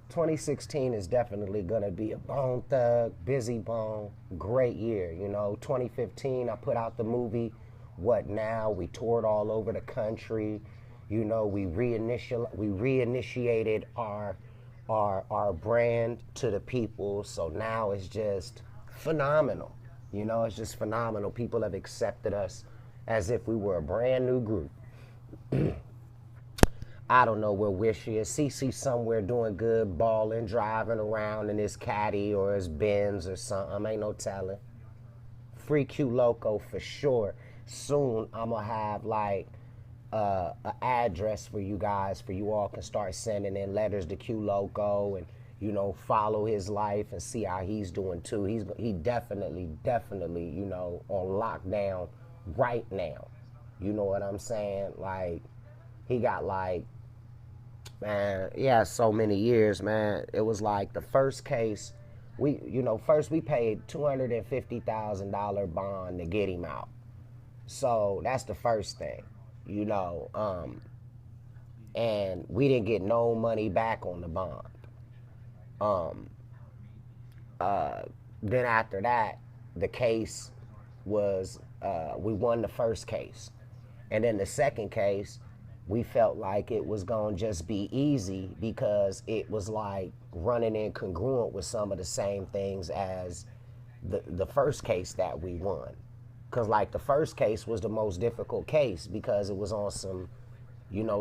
2016 is definitely gonna be a Bone Thug, Busy Bone, great year. You know, 2015 I put out the movie What Now. We toured all over the country. You know, we reinitiated our brand to the people. So now it's just phenomenal. You know, it's just phenomenal. People have accepted us as if we were a brand new group. I don't know where Wish is. CC somewhere doing good, balling, driving around in his caddy or his Benz or something. Ain't no telling. Free Q Loco for sure. Soon I'm gonna have like an address for you guys, for you all can start sending in letters to Q Loco and you know follow his life and see how he's doing too. He definitely you know on lockdown right now. You know what I'm saying? Like he got like man, yeah, so many years, man. It was like the first case, you know, first we paid $250,000 bond to get him out. So that's the first thing, you know, and we didn't get no money back on the bond. Um, then after that, the case was, we won the first case. And then the second case, we felt like it was going to just be easy because it was like running in congruent with some of the same things as the first case that we won. Because like the first case was the most difficult case because it was on some,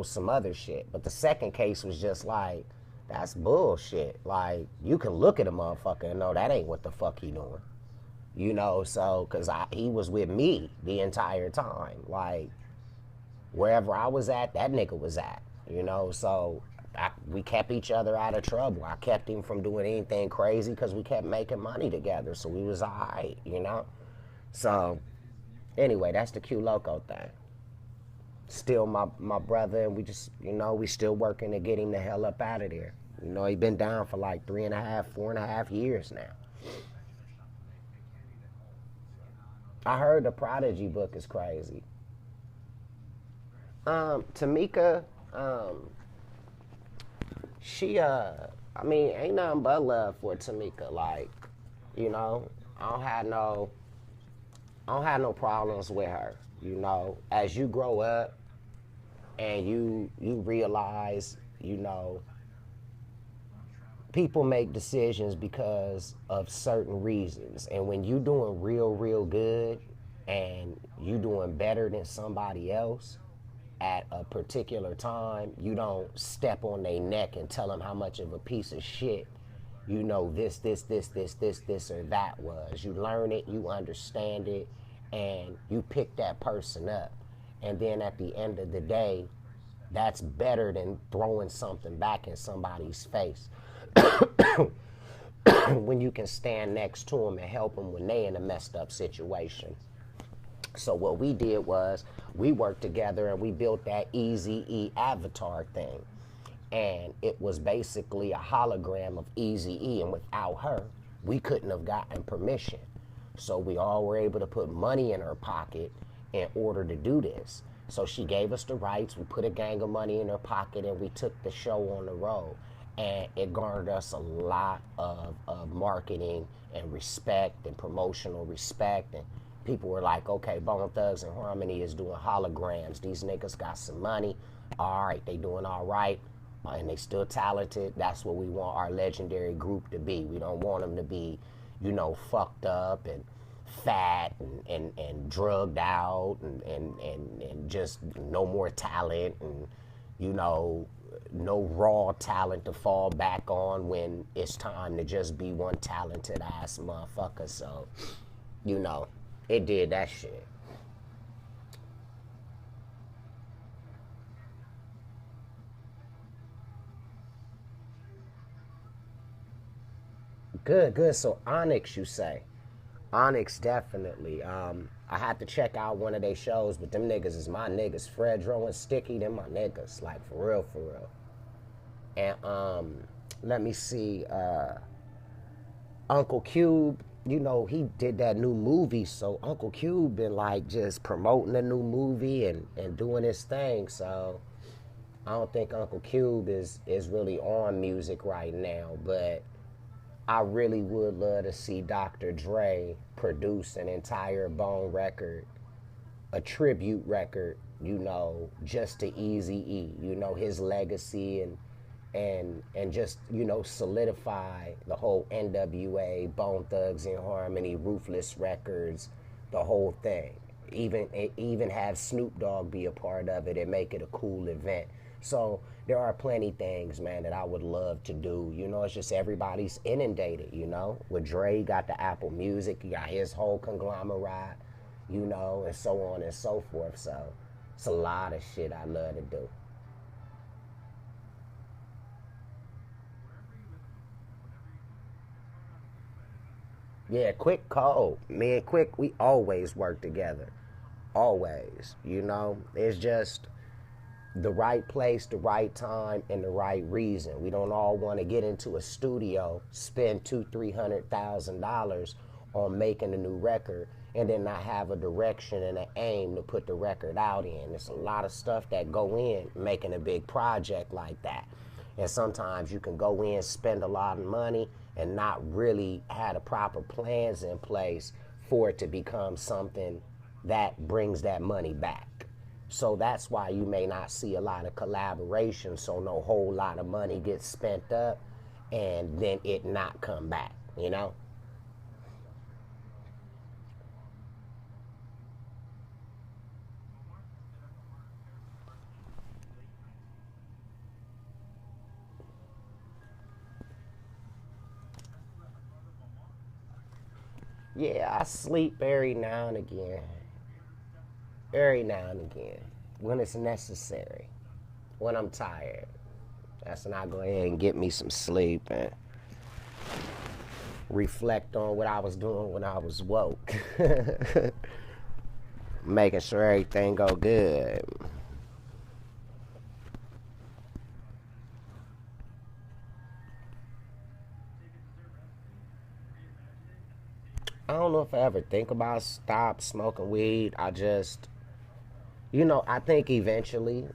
some other shit. But the second case was just like, that's bullshit. Like, you can look at a motherfucker and know that ain't what the fuck he doing. So, because he was with me the entire time. Like, wherever I was at, that nigga was at, so we kept each other out of trouble. I kept him from doing anything crazy because we kept making money together, so we was all right, So, anyway, that's the Q Loco thing. Still my brother, and we just, we still working to get him the hell up out of there. He been down for like 3.5, 4.5 years now. I heard the Prodigy book is crazy. Tamika, she, ain't nothing but love for Tamika. Like, I don't have no problems with her. As you grow up and you realize, people make decisions because of certain reasons. And when you doing real good and you doing better than somebody else, at a particular time, you don't step on their neck and tell them how much of a piece of shit this or that was. You learn it, you understand it, and you pick that person up. And then at the end of the day, that's better than throwing something back in somebody's face. When you can stand next to them and help them when they in a messed up situation. So what we did was we worked together and we built that Eazy-E avatar thing. And it was basically a hologram of Eazy-E, and without her, we couldn't have gotten permission. So we all were able to put money in her pocket in order to do this. So she gave us the rights, we put a gang of money in her pocket, and we took the show on the road. And it garnered us a lot of marketing and respect and promotional respect. And people were like, okay, Bone Thugs and Harmony is doing holograms. These niggas got some money. All right, they doing all right. And they still talented. That's what we want our legendary group to be. We don't want them to be, fucked up and fat and drugged out and just no more talent and, no raw talent to fall back on when it's time to just be one talented ass motherfucker. So, it did that shit. Good. So Onyx, you say? Onyx, definitely. I had to check out one of their shows, but them niggas is my niggas. Fredro and Sticky, them my niggas. Like, for real. And let me see. Uncle Cube, he did that new movie, so Uncle Cube been like just promoting the new movie and doing his thing. So I don't think Uncle Cube is really on music right now, but I really would love to see Dr. Dre produce an entire Bone record, a tribute record, just to Eazy-E, his legacy and just, solidify the whole NWA, Bone Thugs and Harmony, Ruthless Records, the whole thing. Even have Snoop Dogg be a part of it and make it a cool event. So there are plenty things, man, that I would love to do. It's just everybody's inundated, With Dre, got the Apple Music, he got his whole conglomerate, and so on and so forth. So it's a lot of shit I love to do. Yeah, Quick cold. Me and Quick, we always work together. Always. It's just the right place, the right time, and the right reason. We don't all want to get into a studio, spend $200,000-$300,000 on making a new record, and then not have a direction and an aim to put the record out in. There's a lot of stuff that go in making a big project like that. And sometimes you can go in, spend a lot of money, and not really have the proper plans in place for it to become something that brings that money back. So that's why you may not see a lot of collaboration, so no whole lot of money gets spent up and then it not come back, you know? Yeah, I sleep every now and again. Every now and again. When it's necessary. When I'm tired. That's when I go ahead and get me some sleep and reflect on what I was doing when I was woke. Making sure everything go good. I don't know if I ever think about stop smoking weed. I just, I think eventually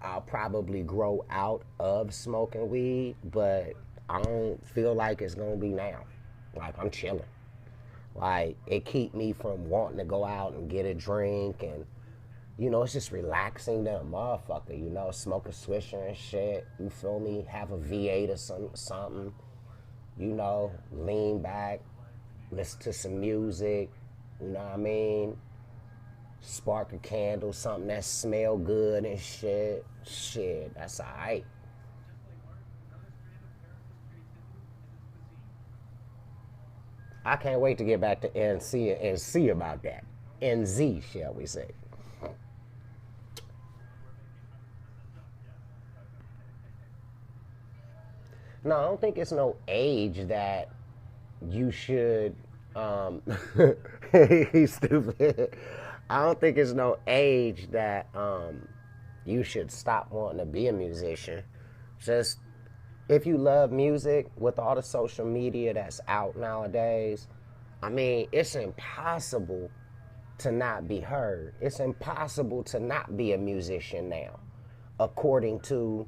I'll probably grow out of smoking weed, but I don't feel like it's gonna be now. Like I'm chilling. Like it keep me from wanting to go out and get a drink and it's just relaxing to a motherfucker, smoke a swisher and shit. You feel me? Have a V8 or something, lean back, listen to some music, you know what I mean? Spark a candle, something that smell good and shit. Shit, that's alright. I can't wait to get back to NC and see about that. NZ, shall we say. No, I don't think it's no age that you should he's stupid. I don't think it's no age that you should stop wanting to be a musician. Just if you love music with all the social media that's out nowadays, I mean, it's impossible to not be heard. It's impossible to not be a musician now, according to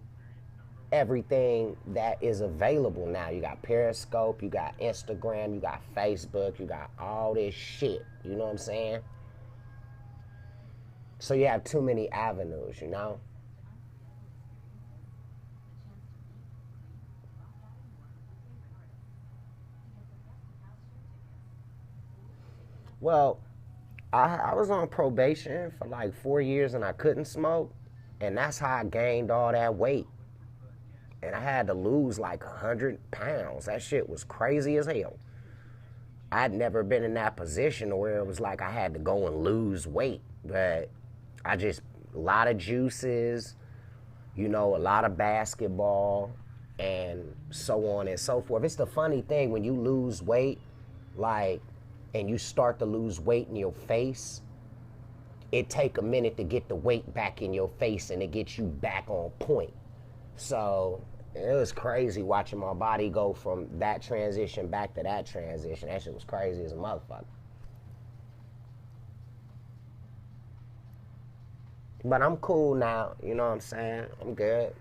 everything that is available now. You got Periscope, you got Instagram, you got Facebook, you got all this shit. You know what I'm saying? So you have too many avenues. Well, I was on probation for like 4 years and I couldn't smoke. And that's how I gained all that weight. And I had to lose like 100 pounds. That shit was crazy as hell. I'd never been in that position where it was like I had to go and lose weight. But a lot of juices, a lot of basketball, and so on and so forth. It's the funny thing when you lose weight, like, and you start to lose weight in your face, it take a minute to get the weight back in your face and it gets you back on point. So it was crazy watching my body go from that transition back to that transition. That shit was crazy as a motherfucker. But I'm cool now, you know what I'm saying? I'm good.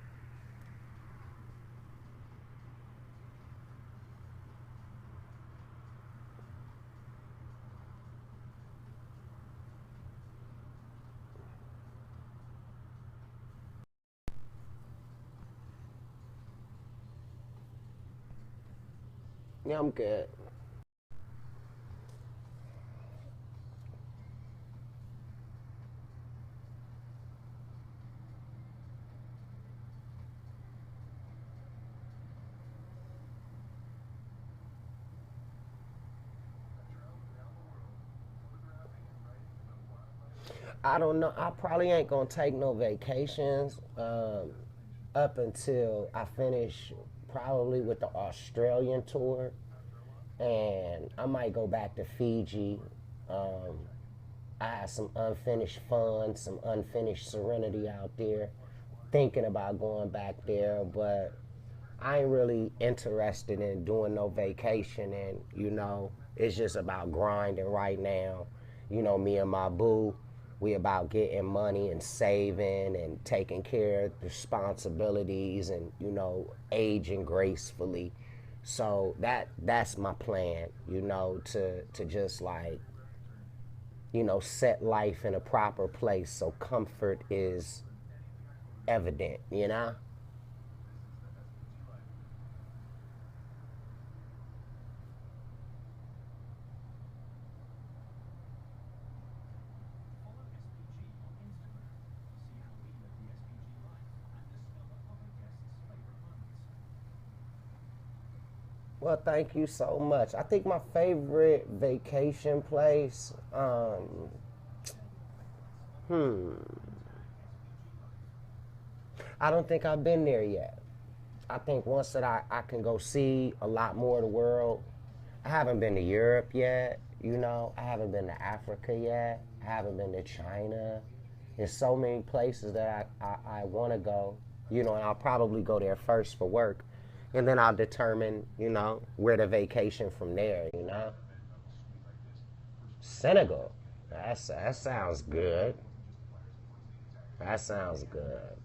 Yeah, I'm good. I don't know. I probably ain't gonna take no vacations up until I finish probably with the Australian tour, and I might go back to Fiji. Um, I have some unfinished fun, some unfinished serenity out there. Thinking about going back there, but I ain't really interested in doing no vacation. And it's just about grinding right now. Me and my boo, we about getting money and saving and taking care of responsibilities and aging gracefully. So that's my plan, to just like set life in a proper place so comfort is evident, Well, thank you so much. I think my favorite vacation place, hmm, I don't think I've been there yet. I think once that I can go see a lot more of the world. I haven't been to Europe yet, I haven't been to Africa yet. I haven't been to China. There's so many places that I want to go, and I'll probably go there first for work. And then I'll determine, where to vacation from there. Senegal. That sounds good. That sounds good.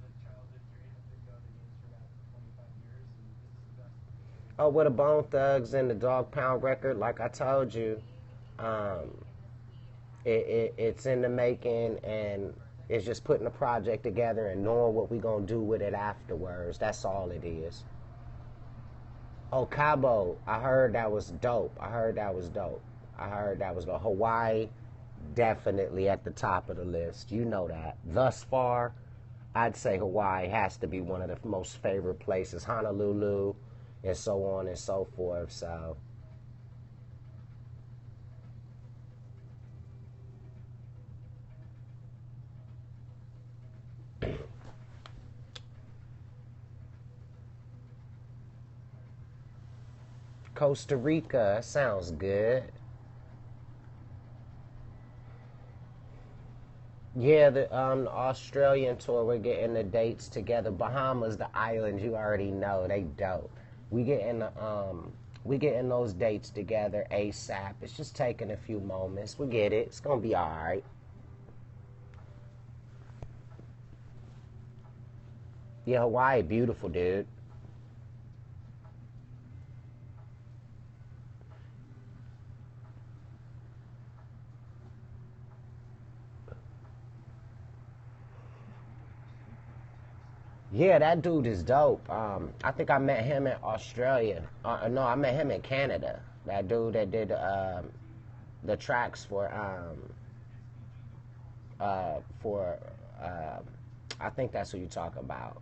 Oh, with the Bone Thugs and the Dog Pound record, like I told you, um, it's in the making, and it's just putting a project together and knowing what we gonna do with it afterwards. That's all it is. Oh, Cabo, I heard that was dope. I heard that was dope. I heard that was the Hawaii, definitely at the top of the list. You know that. Thus far, I'd say Hawaii has to be one of the most favorite places. Honolulu, and so on and so forth. So, Costa Rica sounds good. Yeah, the Australian tour, we're getting the dates together. Bahamas, the islands, you already know, they dope. We getting those dates together ASAP. It's just taking a few moments. We get it. It's gonna be all right. Yeah, Hawaii, beautiful, dude. Yeah, that dude is dope. I think I met him in Australia. No, I met him in Canada. That dude that did the tracks for I think that's who you talk about.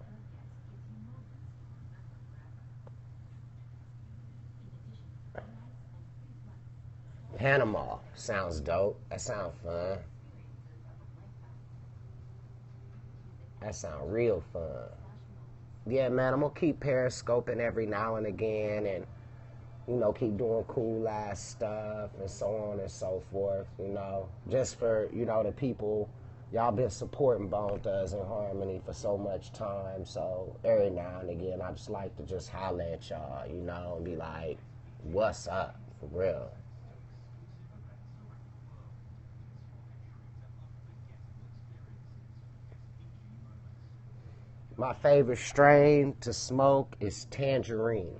Panama sounds dope. That sounds fun. That sounds real fun. Yeah, man, I'm gonna keep periscoping every now and again, and keep doing cool ass stuff and so on and so forth. Just for the people. Y'all been supporting Bone Thugs and Harmony for so much time, so every now and again I just like to just holler at y'all, and be like, what's up, for real. My favorite strain to smoke is tangerine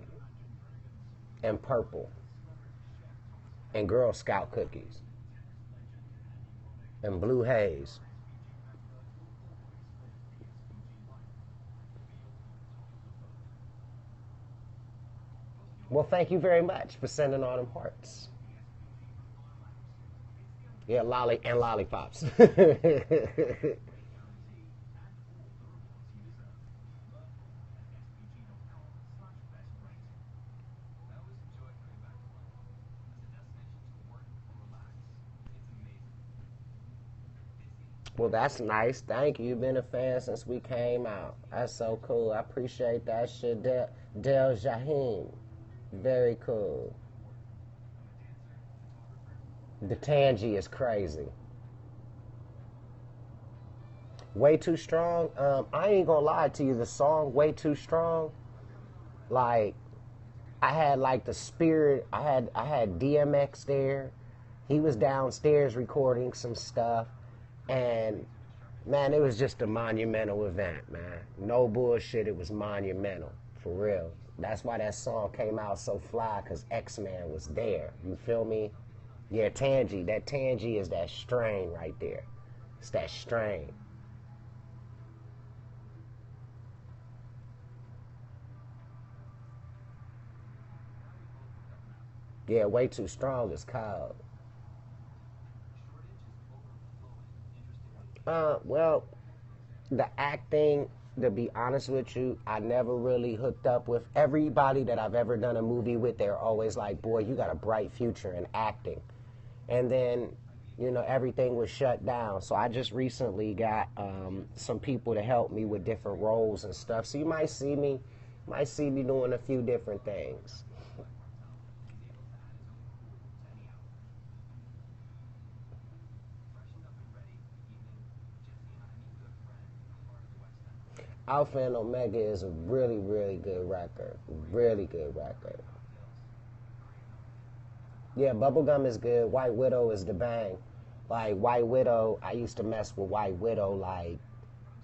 and purple and Girl Scout cookies and blue haze. Well, thank you very much for sending all them hearts. Yeah, lolly and lollipops. Well, that's nice. Thank you. You've been a fan since we came out. That's so cool. I appreciate that shit. Del Jahim. Very cool. The Tangy is crazy. Way Too Strong. I ain't gonna lie to you. The song Way Too Strong, like, I had like the spirit. I had DMX there. He was downstairs recording some stuff, and man, it was just a monumental event, man. No bullshit. It was monumental for real. That's why that song came out so fly, cause X Man was there. You feel me? Yeah, tangy. That tangy is that strain right there. It's that strain. Yeah, way too strong is cold. Well, the acting, to be honest with you, I never really hooked up with everybody that I've ever done a movie with. They're always like, boy, you got a bright future in acting. And then, everything was shut down. So I just recently got some people to help me with different roles and stuff. So you might see me doing a few different things. Alpha and Omega is a really, really good record. Really good record. Yeah, Bubblegum is good. White Widow is the bang. Like White Widow, I used to mess with White Widow like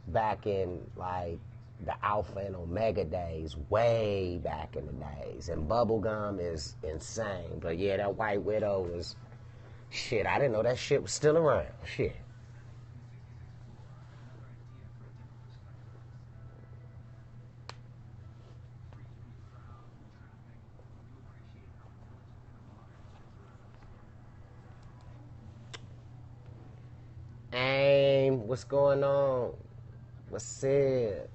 back in like the Alpha and Omega days, way back in the days. And Bubblegum is insane. But yeah, that White Widow was shit. I didn't know that shit was still around. Shit. Aim, what's going on? What's it?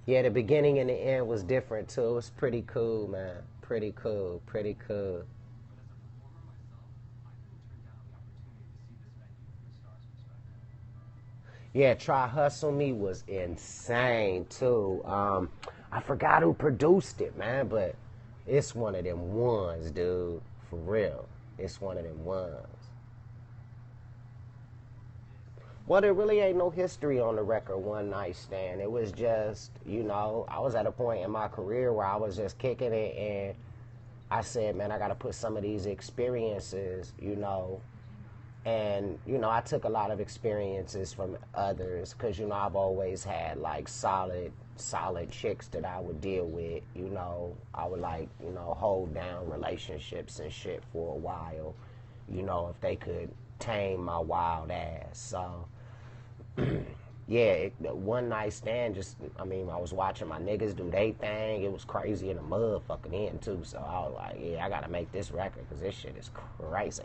Yeah, the beginning and the end was different too. It was pretty cool, man. Pretty cool, pretty cool. Yeah, Try Hustle Me was insane too. I forgot who produced it, man, but it's one of them ones, dude. For real. It's one of them ones. Well, there really ain't no history on the record One Night Stand. It was just, I was at a point in my career where I was just kicking it and I said, man, I got to put some of these experiences, and I took a lot of experiences from others because I've always had like solid chicks that I would deal with. I would like hold down relationships and shit for a while, if they could tame my wild ass. So yeah, One Night Stand, just, I was watching my niggas do they thing. It was crazy in the motherfucking end too. So I was like, yeah, I gotta make this record because this shit is crazy.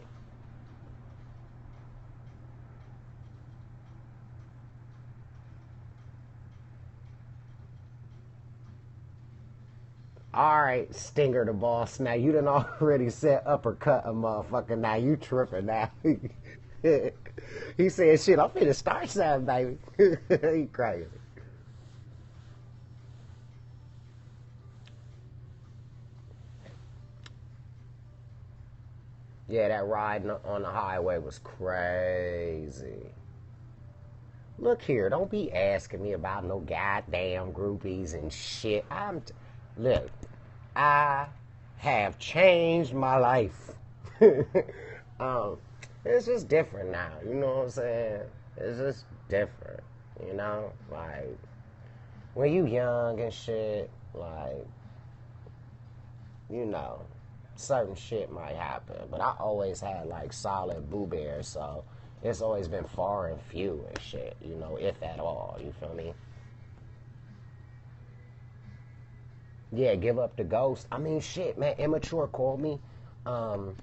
All right, Stinger the boss. Now you done already said uppercut a motherfucker. Now you tripping now. He said, shit, I'm finna start something, baby. He crazy. Yeah, that ride on the highway was crazy. Look here, don't be asking me about no goddamn groupies and shit. Look, I have changed my life. um, it's just different now. You know what I'm saying? It's just different. Like when you young and shit, like you know, certain shit might happen. But I always had like solid boo bears, so it's always been far and few and shit, if at all. You feel me? Yeah, give up the ghost. Shit, man. Immature called me, um,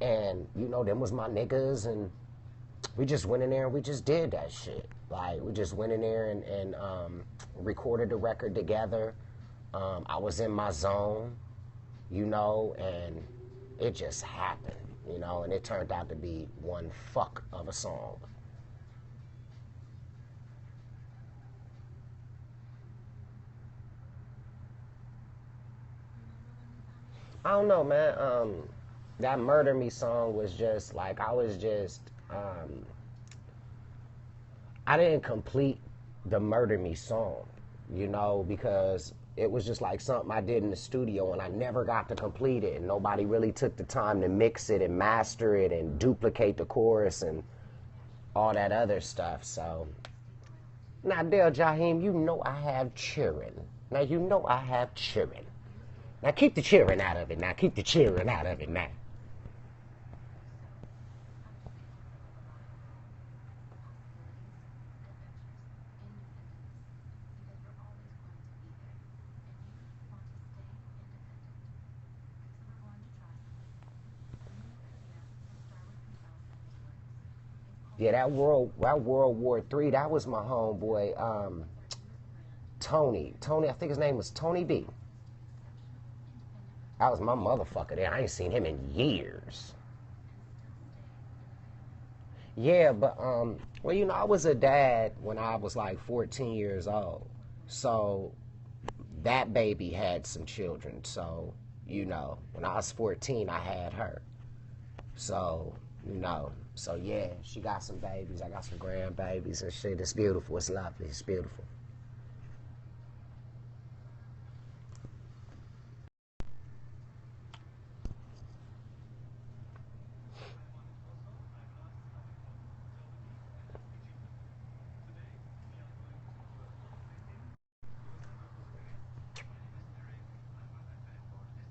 and them was my niggas, and we just went in there and we just did that shit. Like we just went in there and recorded the record together. I was in my zone, and it just happened, and it turned out to be one fuck of a song. I don't know, man. That Murder Me song was just like um, I didn't complete the Murder Me song, because it was just like something I did in the studio and I never got to complete it and nobody really took the time to mix it and master it and duplicate the chorus and all that other stuff. So now, Del Jahim, I have children. Now I have children. Now keep the cheering out of it now. Keep the cheering out of it now. Yeah, that World War III, that was my homeboy, Tony. I think his name was Tony B. That was my motherfucker there. I ain't seen him in years. Yeah, but well, you know, I was a dad when I was like 14 years old. So that baby had some children. So, you know, when I was 14, I had her. So, you know, so yeah, she got some babies. I got some grandbabies and shit. It's beautiful. It's lovely. It's beautiful.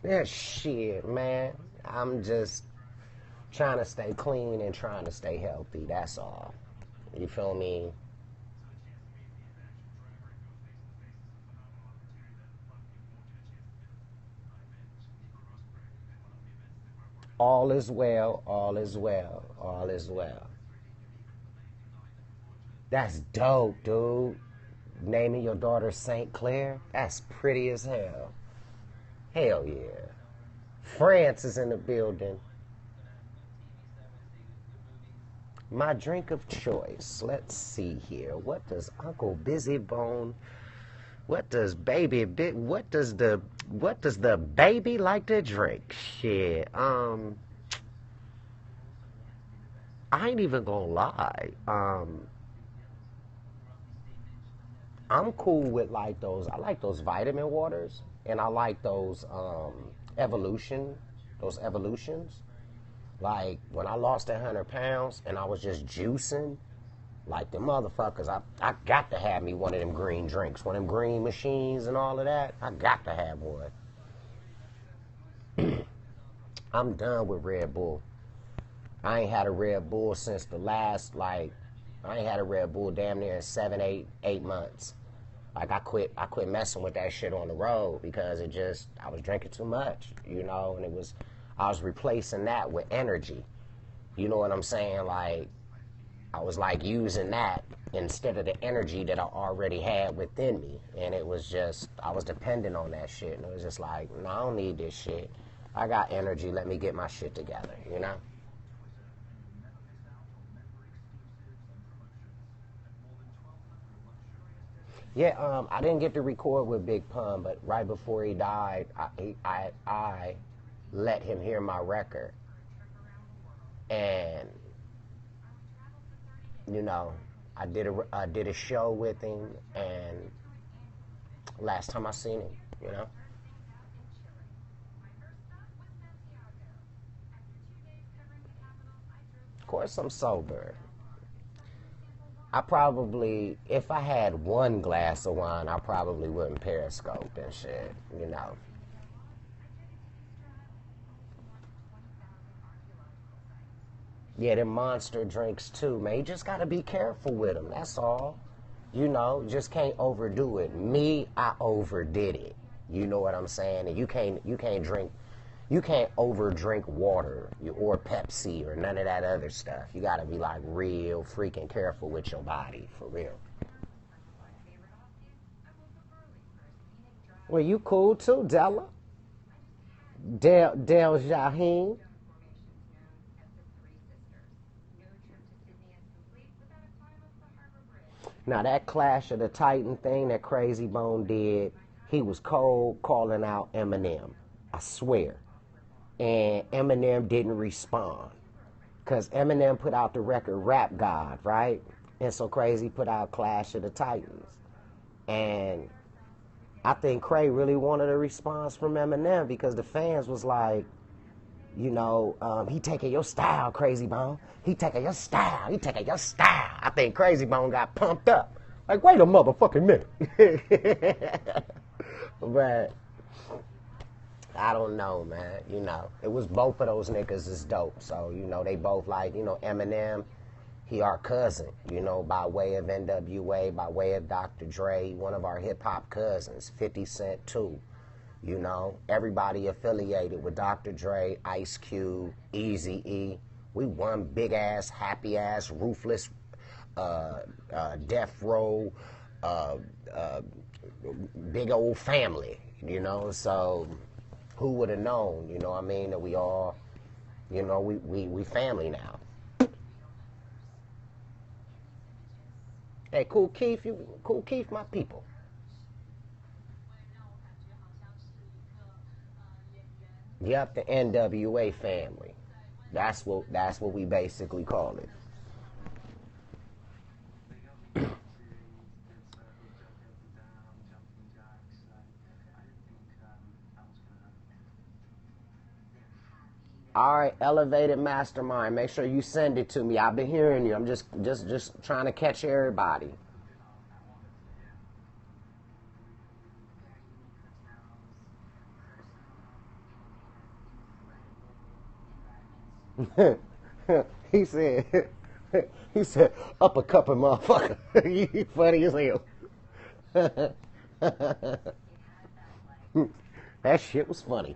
Yeah, shit, man. I'm just trying to stay clean and trying to stay healthy. That's all. You feel me? All is well, all is well, all is well. That's dope, dude. Naming your daughter St. Clair? That's pretty as hell. Hell yeah. France is in the building. My drink of choice. Let's see here. What does Uncle Bizzy Bone? What does the baby like to drink? Shit. I ain't even gonna lie. I'm cool with like those. I like those vitamin waters, and I like those those evolutions. Like when I lost 100 pounds and I was just juicing, like the motherfuckers, I got to have me one of them green drinks, one of them green machines and all of that. I got to have one. I'm done with Red Bull. I ain't had a Red Bull since the last I ain't had a Red Bull damn near 7, 8 months. Like I quit messing with that shit on the road because I was drinking too much, you know, and I was replacing that with energy. You know what I'm saying? Like I was like using that instead of the energy that I already had within me. And it was just, I was dependent on that shit. And it was just like, no, I don't need this shit. I got energy. Let me get my shit together, you know? Yeah, I didn't get to record with Big Pun, but right before he died, I let him hear my record. And, you know, I did a show with him, and last time I seen him, you know. Of course, I'm sober. I probably, if I had one glass of wine, I probably wouldn't Periscope and shit, you know. Yeah, them monster drinks too, man. You just gotta be careful with them. That's all. You know, just can't overdo it. Me, I overdid it. You know what I'm saying? And you can't over drink water or Pepsi or none of that other stuff. You gotta be like real freaking careful with your body, for real. Well, you cool too, Della. Del Jaheen. Now that Clash of the Titan thing that Crazy Bone did, he was cold calling out Eminem. I swear. And Eminem didn't respond. Because Eminem put out the record Rap God, right? And so Crazy put out Clash of the Titans. And I think Cray really wanted a response from Eminem because the fans was like, you know, he taking your style, Crazy Bone. He taking your style. He taking your style. I think Crazy Bone got pumped up. Like, wait a motherfucking minute. But I don't know, man. You know, it was both of those niggas is dope. So, you know, they both like, you know, Eminem, he our cousin, you know, by way of NWA, by way of Dr. Dre, one of our hip hop cousins, 50 Cent too. You know, everybody affiliated with Dr. Dre, Ice Cube, Eazy-E. We one big ass, happy ass, ruthless, death row, uh, uh, big old family, you know. So who would have known, you know what I mean, that we all, you know, we family now. Hey, Cool Keith, my people. Yep, the NWA family. That's what we basically call it. All right, elevated mastermind. Make sure you send it to me. I've been hearing you. I'm just trying to catch everybody. he said, he said, uppercut motherfucker. You funny as hell. That shit was funny.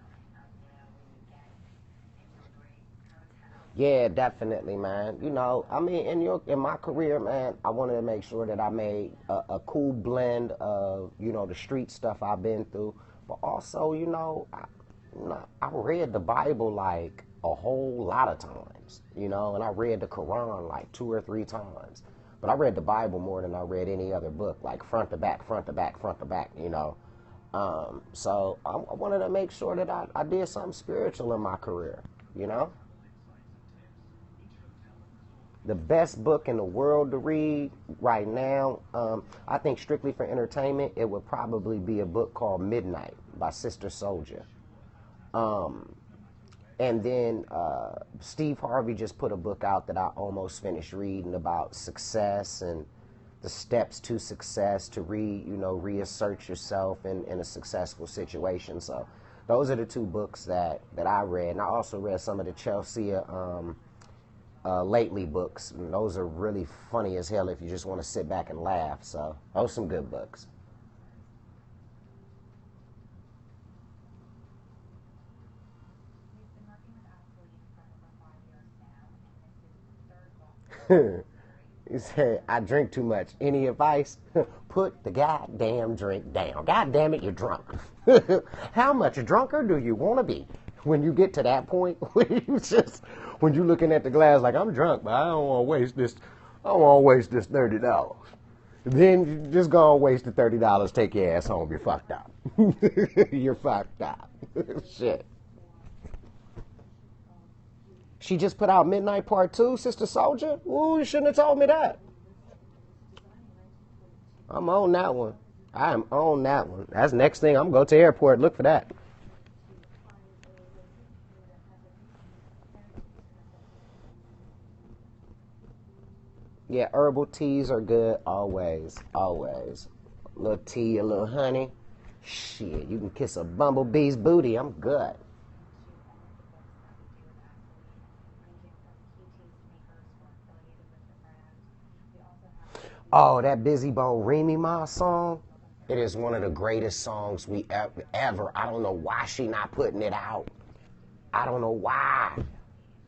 Yeah, definitely, man. You know, I mean, in my career, man, I wanted to make sure that I made a cool blend of, you know, the street stuff I've been through, but also, I read the Bible like a whole lot of times, you know, and I read the Quran like 2 or 3 times. But I read the Bible more than I read any other book, like front to back, front to back, front to back, you know. So I wanted to make sure that I did something spiritual in my career, you know. The best book in the world to read right now, I think strictly for entertainment, it would probably be a book called Midnight by Sister Soldier. Um, and then Steve Harvey just put a book out that I almost finished reading about success and the steps to success to reassert yourself in a successful situation. So those are the 2 books that I read. And I also read some of the Chelsea lately books. And those are really funny as hell if you just want to sit back and laugh. So those are some good books. He said, I drink too much. Any advice? Put the goddamn drink down. God damn it, you're drunk. How much drunker do you want to be when you get to that point when you're looking at the glass like, I'm drunk, but I don't want to waste this. I don't want to waste this $30. Then you just go and waste the $30. Take your ass home. You're fucked up. You're fucked up. Shit. She just put out Midnight Part 2, Sister Soldier? Ooh, you shouldn't have told me that. I'm on that one. I am on that one. That's the next thing. I'm going to go to the airport. Look for that. Yeah, herbal teas are good always. Always. A little tea, a little honey. Shit, you can kiss a bumblebee's booty. I'm good. Oh, that Bizzy Bone Remy Ma song. It is one of the greatest songs we ever. I don't know why she not putting it out. I don't know why.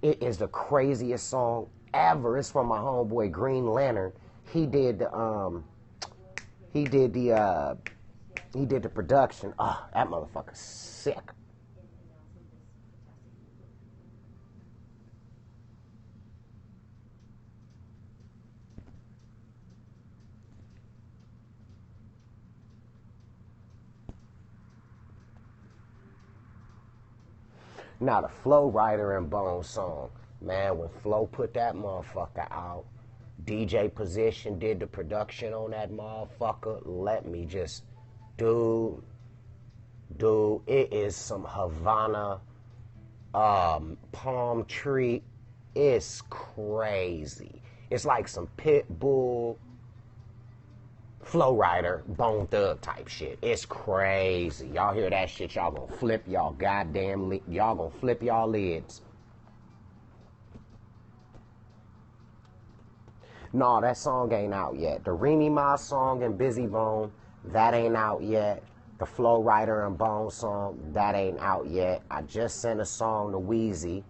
It is the craziest song ever. It's from my homeboy Green Lantern. He did the he did the he did the production. Oh, that motherfucker's sick. Now the Flow Rider and Bone song, man, when Flow put that motherfucker out, DJ Position did the production on that motherfucker. Let me just, dude, it is some Havana palm tree. It's crazy. It's like some pit bull. Flow Rider, Bone Thug type shit. It's crazy. Y'all hear that shit, y'all gonna flip y'all goddamn, y'all gonna flip y'all lids. No, that song ain't out yet. The Remy Ma song and Bizzy Bone, that ain't out yet. The Flow Rider and Bone song, that ain't out yet. I just sent a song to Weezy,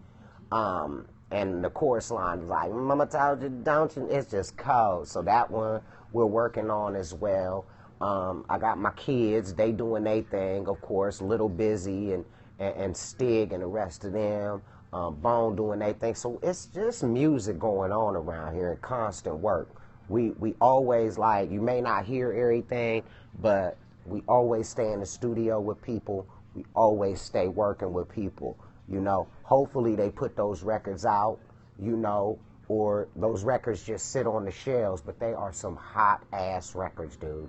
and the chorus line is like, Mama told you, don't you? It's just cold. So that one we're working on as well. I got my kids, they doing their thing, of course, Little Bizzy and Stig and the rest of them. Bone doing their thing. So it's just music going on around here and constant work. We always, like, you may not hear everything, but we always stay in the studio with people. We always stay working with people, you know. Hopefully they put those records out, you know, or those records just sit on the shelves, but they are some hot ass records, dude.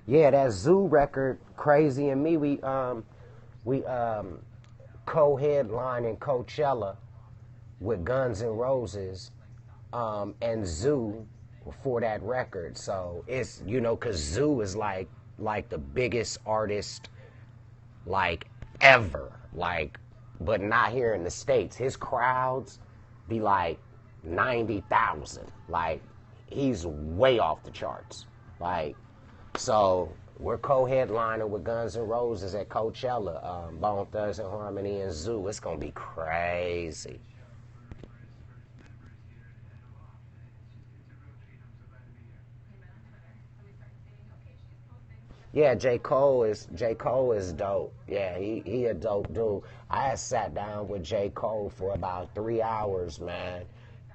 Yeah, that Zoo record, Crazy and Me, we co-headlining Coachella with Guns N' Roses and Zoo for that record. So it's, you know, cause Zoo is like the biggest artist like ever, like, but not here in the States. His crowds be like 90,000. Like, he's way off the charts. Like, so we're co-headlining with Guns N' Roses at Coachella, Bone Thugs and Harmony and Zoo. It's gonna be crazy. Yeah, J. Cole is dope. Yeah, he a dope dude. I had sat down with J. Cole for about 3 hours, man,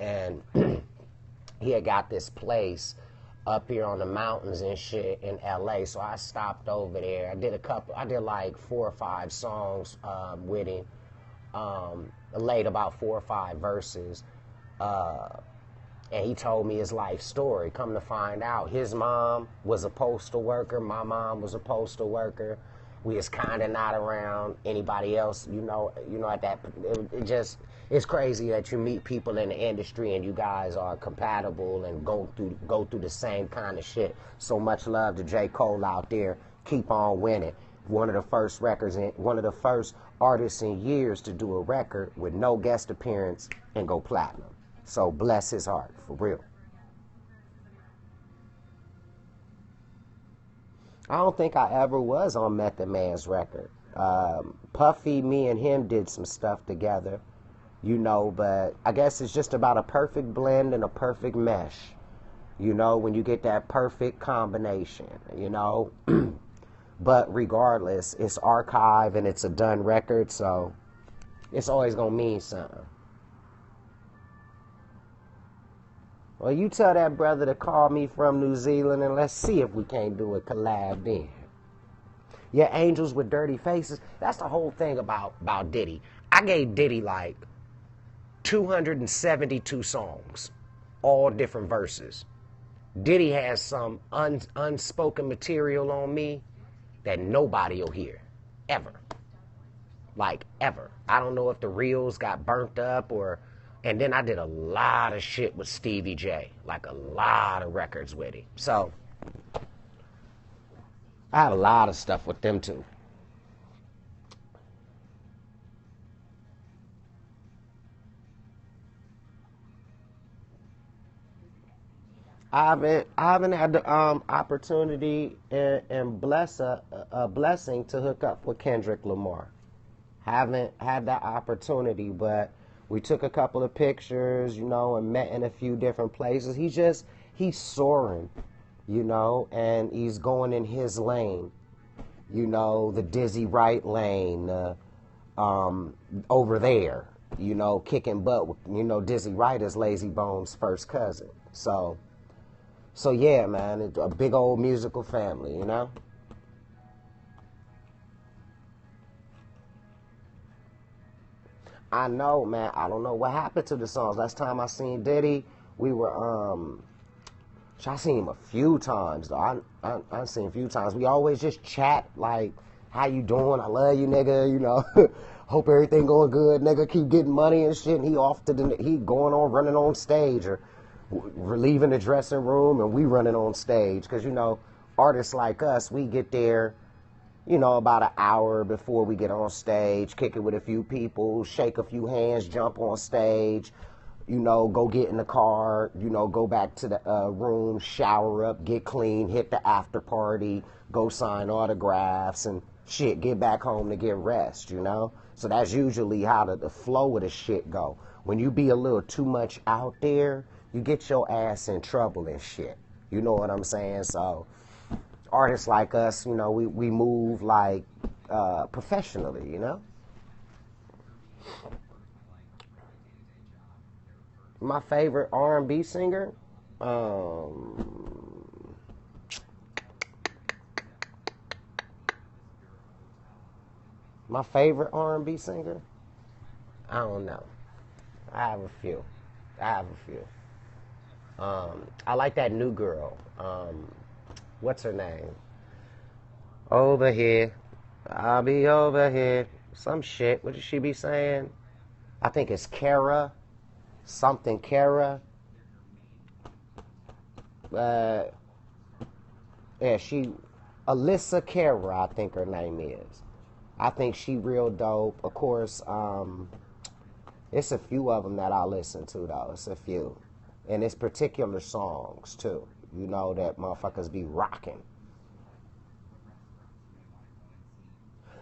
and he had got this place up here on the mountains and shit in LA. So I stopped over there. I did like 4 or 5 songs with him. Laid about 4 or 5 verses. Uh, and he told me his life story. Come to find out, his mom was a postal worker. My mom was a postal worker. We was kind of not around anybody else, at that. It just, it's crazy that you meet people in the industry and you guys are compatible and go through the same kind of shit. So much love to J. Cole out there. Keep on winning. One of the first artists in years to do a record with no guest appearance and go platinum. So bless his heart, for real. I don't think I ever was on Method Man's record. Puffy, me and him did some stuff together, but I guess it's just about a perfect blend and a perfect mesh, when you get that perfect combination. But regardless, it's archive and it's a done record, so it's always gonna mean something. Well, you tell that brother to call me from New Zealand and let's see if we can't do a collab then. Yeah, Angels with Dirty Faces. That's the whole thing about Diddy. I gave Diddy like 272 songs, all different verses. Diddy has some unspoken material on me that nobody will hear, ever. Like, ever. I don't know if the reels got burnt up or... And then I did a lot of shit with Stevie J, like a lot of records with him. So, I had a lot of stuff with them too. I haven't had the opportunity and a blessing to hook up with Kendrick Lamar. Haven't had that opportunity, but we took a couple of pictures, and met in a few different places. He's soaring, and he's going in his lane, the dizzy right lane, over there, kicking butt with, Dizzy Wright is Lazy Bone's first cousin. So yeah, man, it's a big old musical family. I know, man. I don't know what happened to the songs. Last time I seen Diddy, we were I seen him a few times though. I seen him a few times. We always just chat like How you doing? I love you, nigga. You know, hope everything going good, nigga. Keep getting money and shit. And he off to he going on running on stage or relieving the dressing room, and we running on stage because you know, artists like us, we get there, you know, about an hour before we get on stage, kick it with a few people, shake a few hands, jump on stage, you know, go get in the car, you know, go back to the room, shower up, get clean, hit the after party, go sign autographs and shit, get back home to get rest, you know? So that's usually how the flow of the shit go. When you be a little too much out there, you get your ass in trouble and shit. You know what I'm saying? So artists like us, you know, we move like professionally, you know? My favorite R&B singer, my favorite R&B singer, I don't know. I have a few. I have a few. I like that new girl. What's her name? Over here. I'll be over here. Some shit. What did she be saying? I think it's Kara. Something Kara. Uh, yeah, Alyssa Kara, I think her name is. I think she real dope. Of course, it's a few of them that I listen to, though. It's a few. And it's particular songs, too. You know, that motherfuckers be rocking.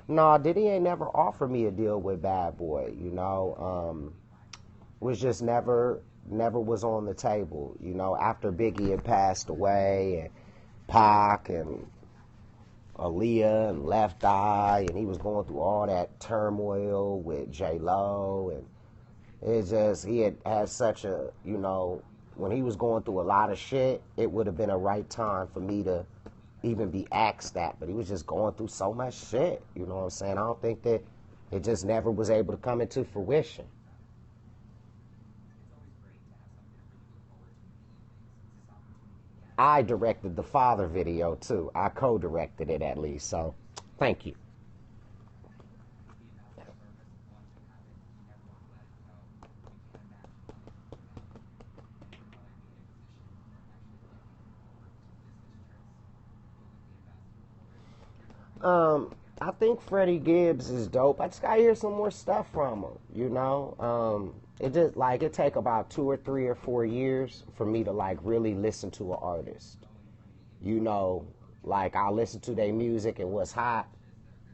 No, Diddy ain't never offered me a deal with Bad Boy, you know. Was just never was on the table, you know. After Biggie had passed away and Pac and Aaliyah and Left Eye, and he was going through all that turmoil with J Lo, and it's just he had such a, you know, when he was going through a lot of shit, it would have been a right time for me to even be asked that. But he was just going through so much shit, you know what I'm saying? I don't think that it just never was able to come into fruition. I directed the father video too. I co-directed it at least. So, thank you. I think Freddie Gibbs is dope. I just gotta hear some more stuff from him. You know, it just like it take about 2 or 3 or 4 years for me to like really listen to an artist. You know, like I listen to their music and what's hot,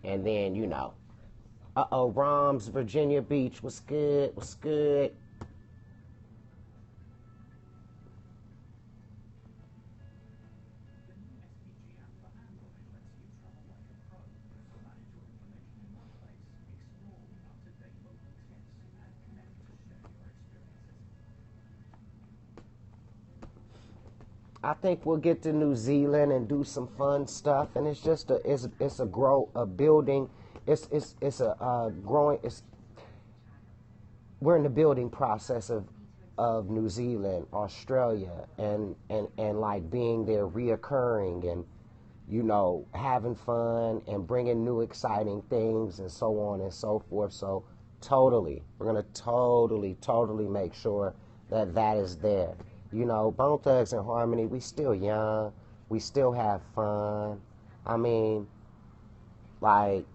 and then you know, Rom's Virginia Beach was good, was good. I think we'll get to New Zealand and do some fun stuff, and it's just it's a grow a building. It's a growing. We're in the building process of New Zealand, Australia, and like being there, reoccurring, and you know having fun and bringing new exciting things and so on and so forth. So totally, we're gonna totally make sure that that is there. You know, Bone Thugs and Harmony, we still young, we still have fun. I mean, like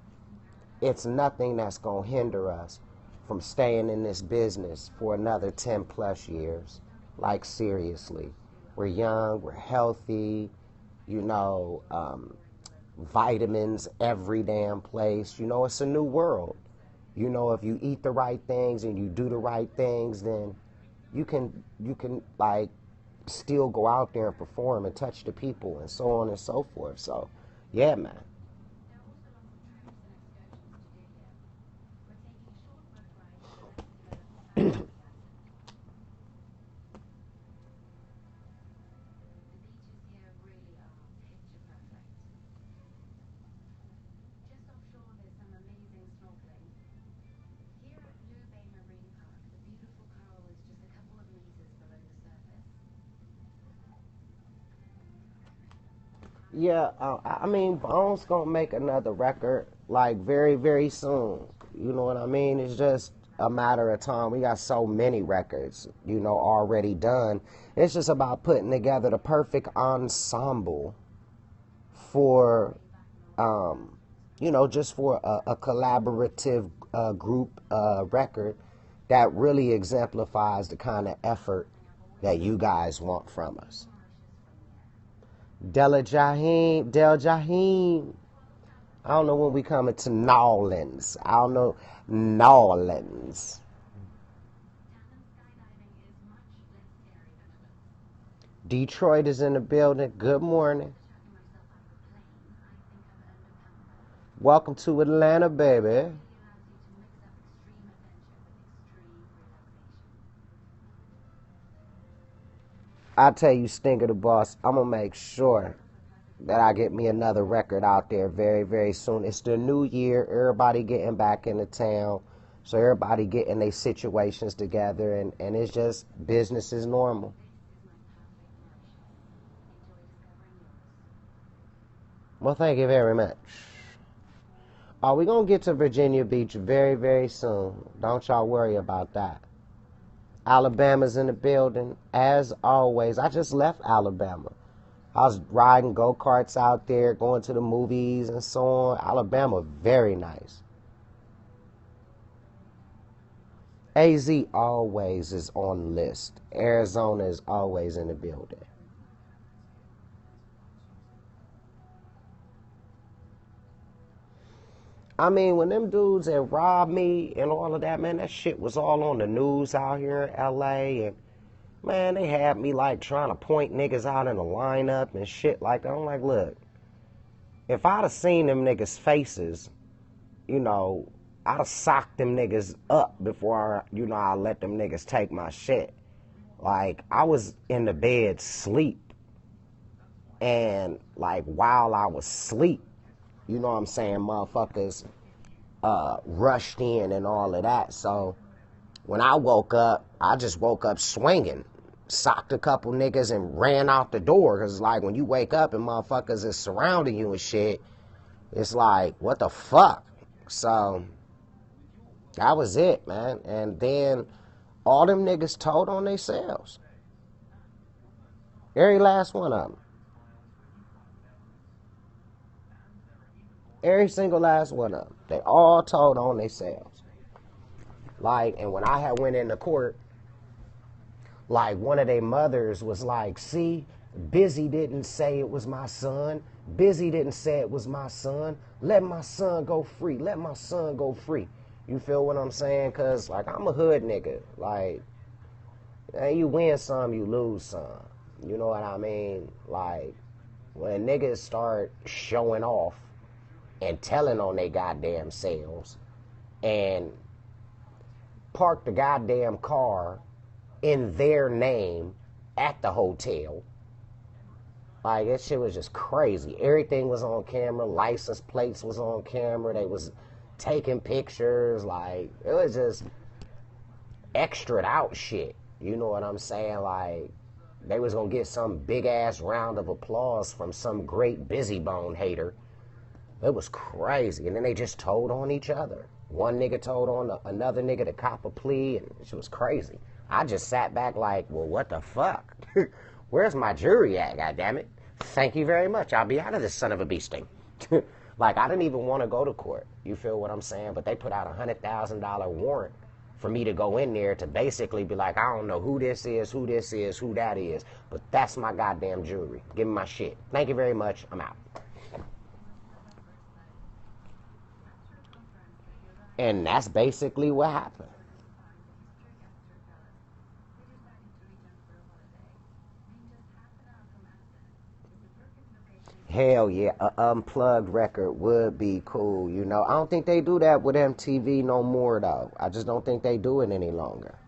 it's nothing that's going to hinder us from staying in this business for another 10 plus years. Like, seriously. We're young, we're healthy, you know, vitamins every damn place. You know, it's a new world. You know, if you eat the right things and you do the right things, then you can like still go out there and perform and touch the people and so on and so forth. So, yeah, man. Yeah, I mean, Bones gonna make another record like very, very soon. You know what I mean? It's just a matter of time. We got so many records, already done. It's just about putting together the perfect ensemble for, just for a collaborative group record that really exemplifies the kind of effort that you guys want from us. Del Jahim. I don't know when we coming to Nolans. I don't know Nolans. Detroit is in the building. Good morning. Welcome to Atlanta, baby. I tell you, Stinger the Boss, I'm going to make sure that I get me another record out there very, very soon. It's the new year. Everybody getting back into town. So everybody getting their situations together. And it's just business as normal. Well, thank you very much. Oh, we're going to get to Virginia Beach very, very soon. Don't y'all worry about that. Alabama's in the building. As always, I just left Alabama. I was riding go-karts out there, going to the movies and so on. Alabama, very nice. AZ always is on the list. Arizona is always in the building. I mean, when them dudes had robbed me and all of that, man, that shit was all on the news out here in LA. And, man, they had me, like, trying to point niggas out in the lineup and shit like that. I'm like, look, if I'd have seen them niggas' faces, I'd have socked them niggas up before, I let them niggas take my shit. Like, I was in the bed sleep. And, like, while I was asleep, you know what I'm saying, motherfuckers rushed in and all of that. So when I woke up, I just woke up swinging, socked a couple niggas and ran out the door. Because, like, when you wake up and motherfuckers is surrounding you and shit, it's like, what the fuck? So that was it, man. And then all them niggas told on themselves. Every last one of them. Every single last one of them. They all told on themselves. Like, and when I had went into court, like, one of their mothers was like, see, Bizzy didn't say it was my son. Bizzy didn't say it was my son. Let my son go free. Let my son go free. You feel what I'm saying? Because, like, I'm a hood nigga. Like, you win some, you lose some. You know what I mean? Like, when niggas start showing off and telling on their goddamn selves and park the goddamn car in their name at the hotel. Like, that shit was just crazy. Everything was on camera. License plates was on camera. They was taking pictures. Like, it was just extra out shit. You know what I'm saying? Like, they was gonna get some big ass round of applause from some great Bizzy Bone hater. It was crazy. And then they just told on each other. One nigga told on another nigga to cop a plea, and it was crazy. I just sat back like, well, what the fuck? Where's my jury at, goddammit? Thank you very much. I'll be out of this son of a beasting. Like, I didn't even want to go to court. You feel what I'm saying? But they put out $100,000 warrant for me to go in there to basically be like, I don't know who this is, who that is, but that's my goddamn jury. Give me my shit. Thank you very much. I'm out. And that's basically what happened. Hell yeah, an unplugged record would be cool, I don't think they do that with MTV no more, though. I just don't think they do it any longer.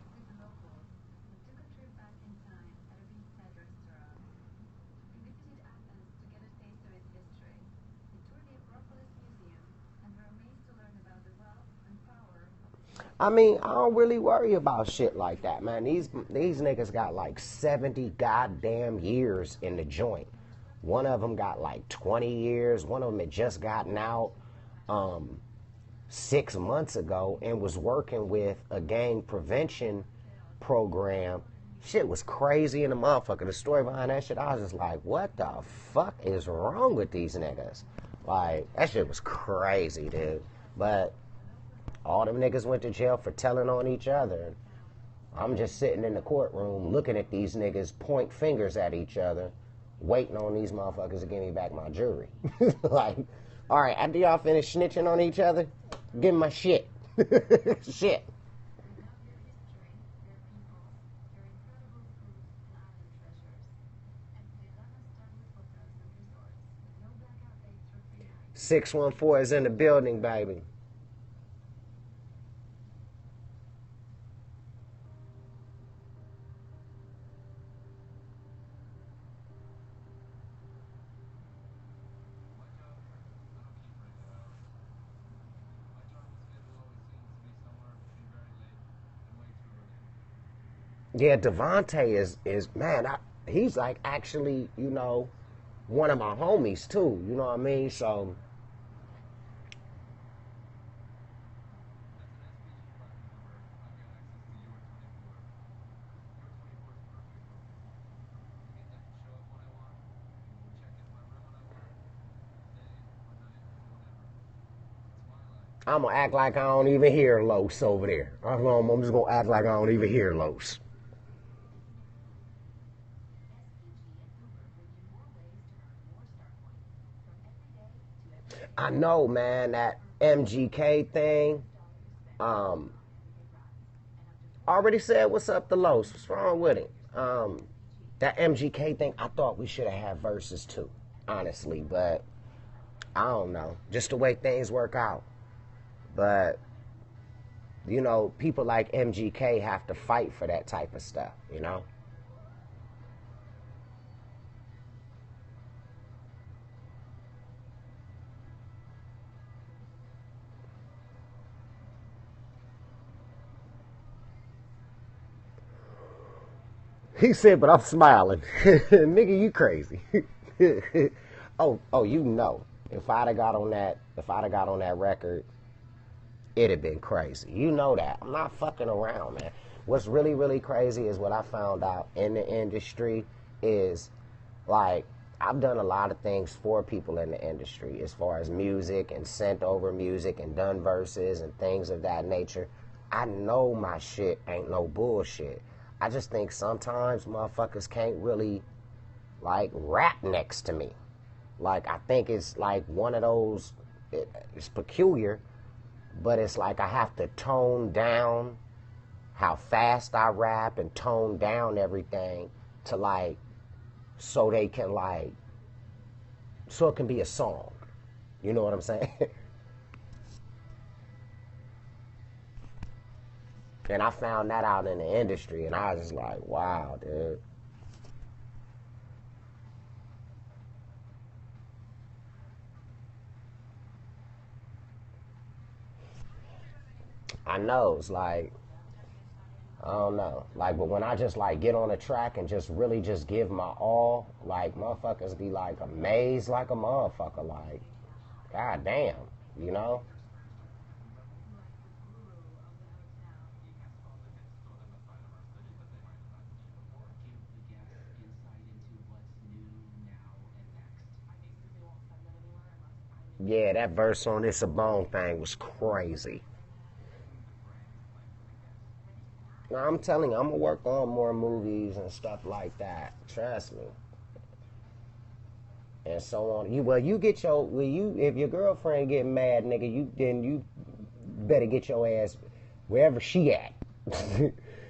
I mean, I don't really worry about shit like that, man. These niggas got like 70 goddamn years in the joint. One of them got like 20 years. One of them had just gotten out 6 months ago and was working with a gang prevention program. Shit was crazy in the motherfucker. The story behind that shit, I was just like, what the fuck is wrong with these niggas? Like, that shit was crazy, dude. But all them niggas went to jail for telling on each other. I'm just sitting in the courtroom looking at these niggas point fingers at each other, waiting on these motherfuckers to give me back my jury. Like, all right, after y'all finish snitching on each other, give me my shit. Shit. "614 is in the building, baby." Yeah, Devontae is man. He's like actually, one of my homies too. You know what I mean? So I'm gonna act like I don't even hear Los over there. I'm just gonna act like I don't even hear Los. I know, man, that MGK thing. Um, already said what's up to Los. What's wrong with it? That MGK thing, I thought we should have had verses too, honestly, but I don't know. Just the way things work out. But people like MGK have to fight for that type of stuff. He said, but I'm smiling. Nigga, you crazy. Oh, if I'd have got on that record, it'd have been crazy. You know that. I'm not fucking around, man. What's really, really crazy is what I found out in the industry is like I've done a lot of things for people in the industry as far as music and sent over music and done verses and things of that nature. I know my shit ain't no bullshit. I just think sometimes motherfuckers can't really like rap next to me. Like I think it's like one of those. It's peculiar, but it's like I have to tone down how fast I rap and tone down everything to like so they can like so it can be a song. You know what I'm saying? And I found that out in the industry, and I was just like, wow, dude. I know it's like I don't know, like, but when I just like get on a track and just really just give my all, like motherfuckers be like amazed like a motherfucker, like, god damn, you know. Yeah, that verse on this a bone thing was crazy. Now, I'm telling you, I'm gonna work on more movies and stuff like that. Trust me. And so on. You get your if your girlfriend get mad, nigga, you better get your ass wherever she at.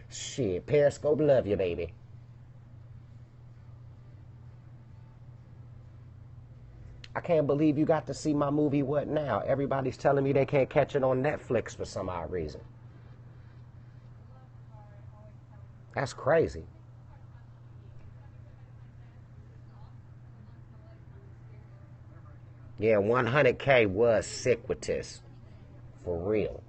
Shit, Periscope love you, baby. I can't believe you got to see my movie. What now? Everybody's telling me they can't catch it on Netflix for some odd reason. That's crazy. Yeah, 100K was sick with this. For real.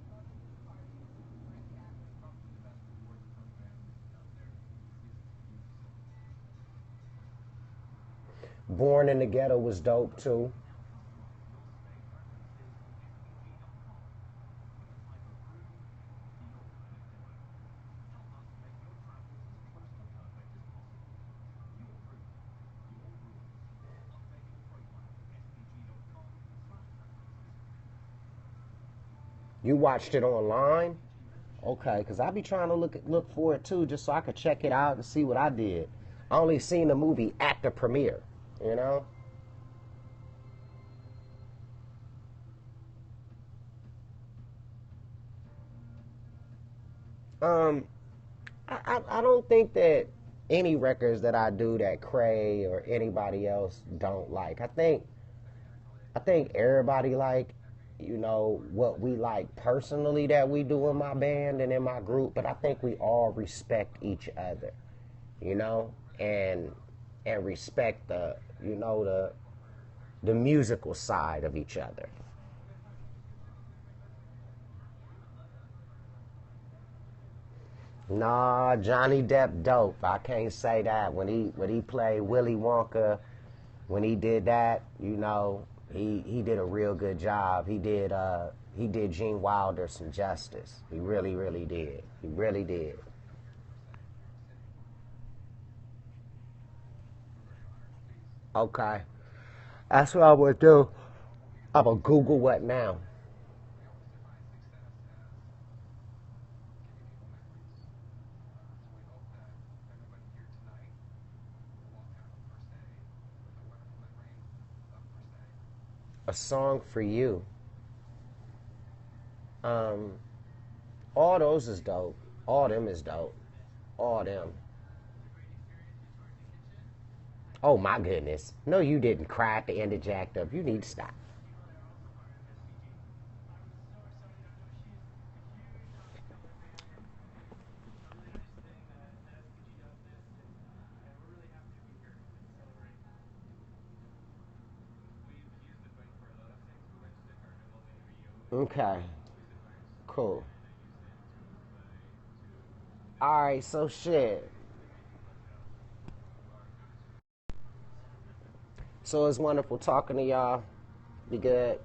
Born in the Ghetto was dope too. You watched it online? Okay, because I be trying to look for it too, just so I could check it out and see what I did. I only seen the movie at the premiere, you know? Um, I don't think that any records that I do that Cray or anybody else don't like. I think everybody like, what we like personally that we do in my band and in my group, but I think we all respect each other, you know, and respect the musical side of each other. Nah, Johnny Depp dope. I can't say that. When he played Willy Wonka, when he did that, he did a real good job. He did Gene Wilder some justice. He really, really did. He really did. Okay. That's what I would do. I'm gonna Google what now? A song for you. Um, all those is dope. All them is dope. All them. Oh my goodness. No, you didn't cry at the end of Jacked Up. You need to stop. Okay. Cool. Alright, so shit. So it's wonderful talking to y'all. Be good.